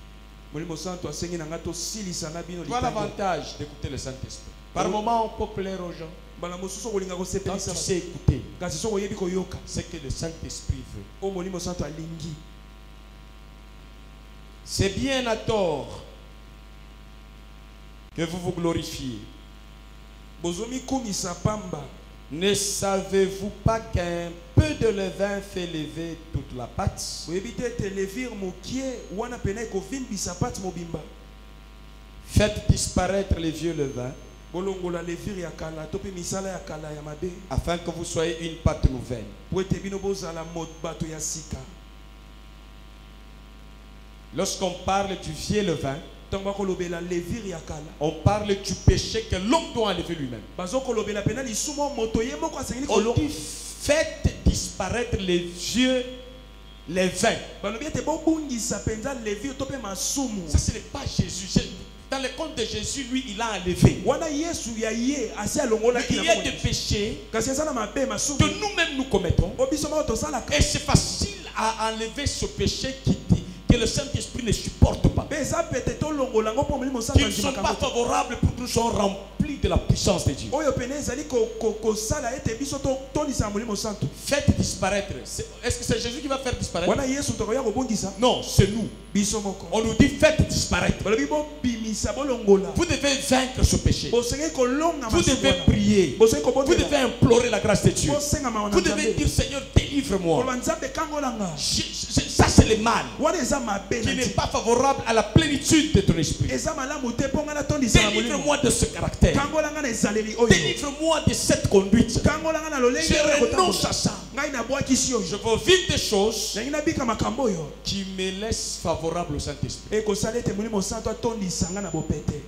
Molimo Santo asengi na nga tosilisa na bino Voilà likambo. l'avantage d'écouter le Saint-Esprit. Par moment, on peut plaire aux gens. Bala mosusu kolinga Quand kosepelisa tu sais écouter, kasi soko yebi koyoka c'est que le Saint-Esprit veut. o molimo santo alingi. C'est bien à tort que vous vous glorifiez. Bozomi kumisa pamba. Ne savez-vous pas qu'un peu de levain fait lever toute la pâte? Boyebi te te levir mokie wana pena kovimbisa pati mobimba. Faites disparaître les vieux levains Bolongola levir ya kala to pe misala ya kala ya mabe. afin que vous soyez une pâte nouvelle. Po ete bino bozala bato ya sika. Lorsqu'on parle du vieux levain, Tango bakolobela levir ya kala. on parle du péché que l'homme doit enlever lui-même. Bazo kolobela pena lisumo moto ye moko asengeli On kolonga. dit faites disparaître les vieux levains. Balobi ete bobungisa penza levir to pe masumu. Ça, ce n'est pas Jésus. Dans le compte de Jésus, lui, il a enlevé. Wana Yesu ya ye asi alongola Mais kina il y a moko. des péchés Kasi eza na mabe masumu. que nous-mêmes nous commettons. Obiso moko tosalaka. Et c'est facile à enlever ce péché que le Saint-Esprit ne supporte pas. Peza pete to longola ngo po molimo Qui ne santo sont pas ndimaka. favorables pour que nous soyons remplis de la puissance de Dieu. Oyo pene ezali ko sala ete biso to tondisa molimo santo. Faites disparaître. Est-ce que c'est Jésus qui va faire disparaître? Wana Yesu to koya kobungisa. Non, c'est nous. Biso moko. On nous dit faites disparaître. Balobi bo bimisa bolongola. Vous devez vaincre ce péché. Bosenge ko longa Vous devez masumu. prier. Bosenge ko Vous botela. devez implorer la grâce de Dieu. Bosenga mawana. Vous devez dire Seigneur, délivre-moi. Koloba nzambe kangolanga. Ça, c'est le mal Wana eza mabe qui na n'est ti. pas favorable à la plénitude de ton esprit. Eza malamu te ponga na tondisa na molimo. Délivre-moi de ce caractère. Kangolanga na ezaleli oyo. Délivre-moi de cette conduite. Kangolanga na lolenge Je oyo renonce à kotambola. ça. Ngai na bwakisi oyo. Je veux vivre des choses Nangi na bika makambo oyo. qui me laissent favorable au Saint-Esprit. Ekosala ete molimo santo atondisa nga na bopete.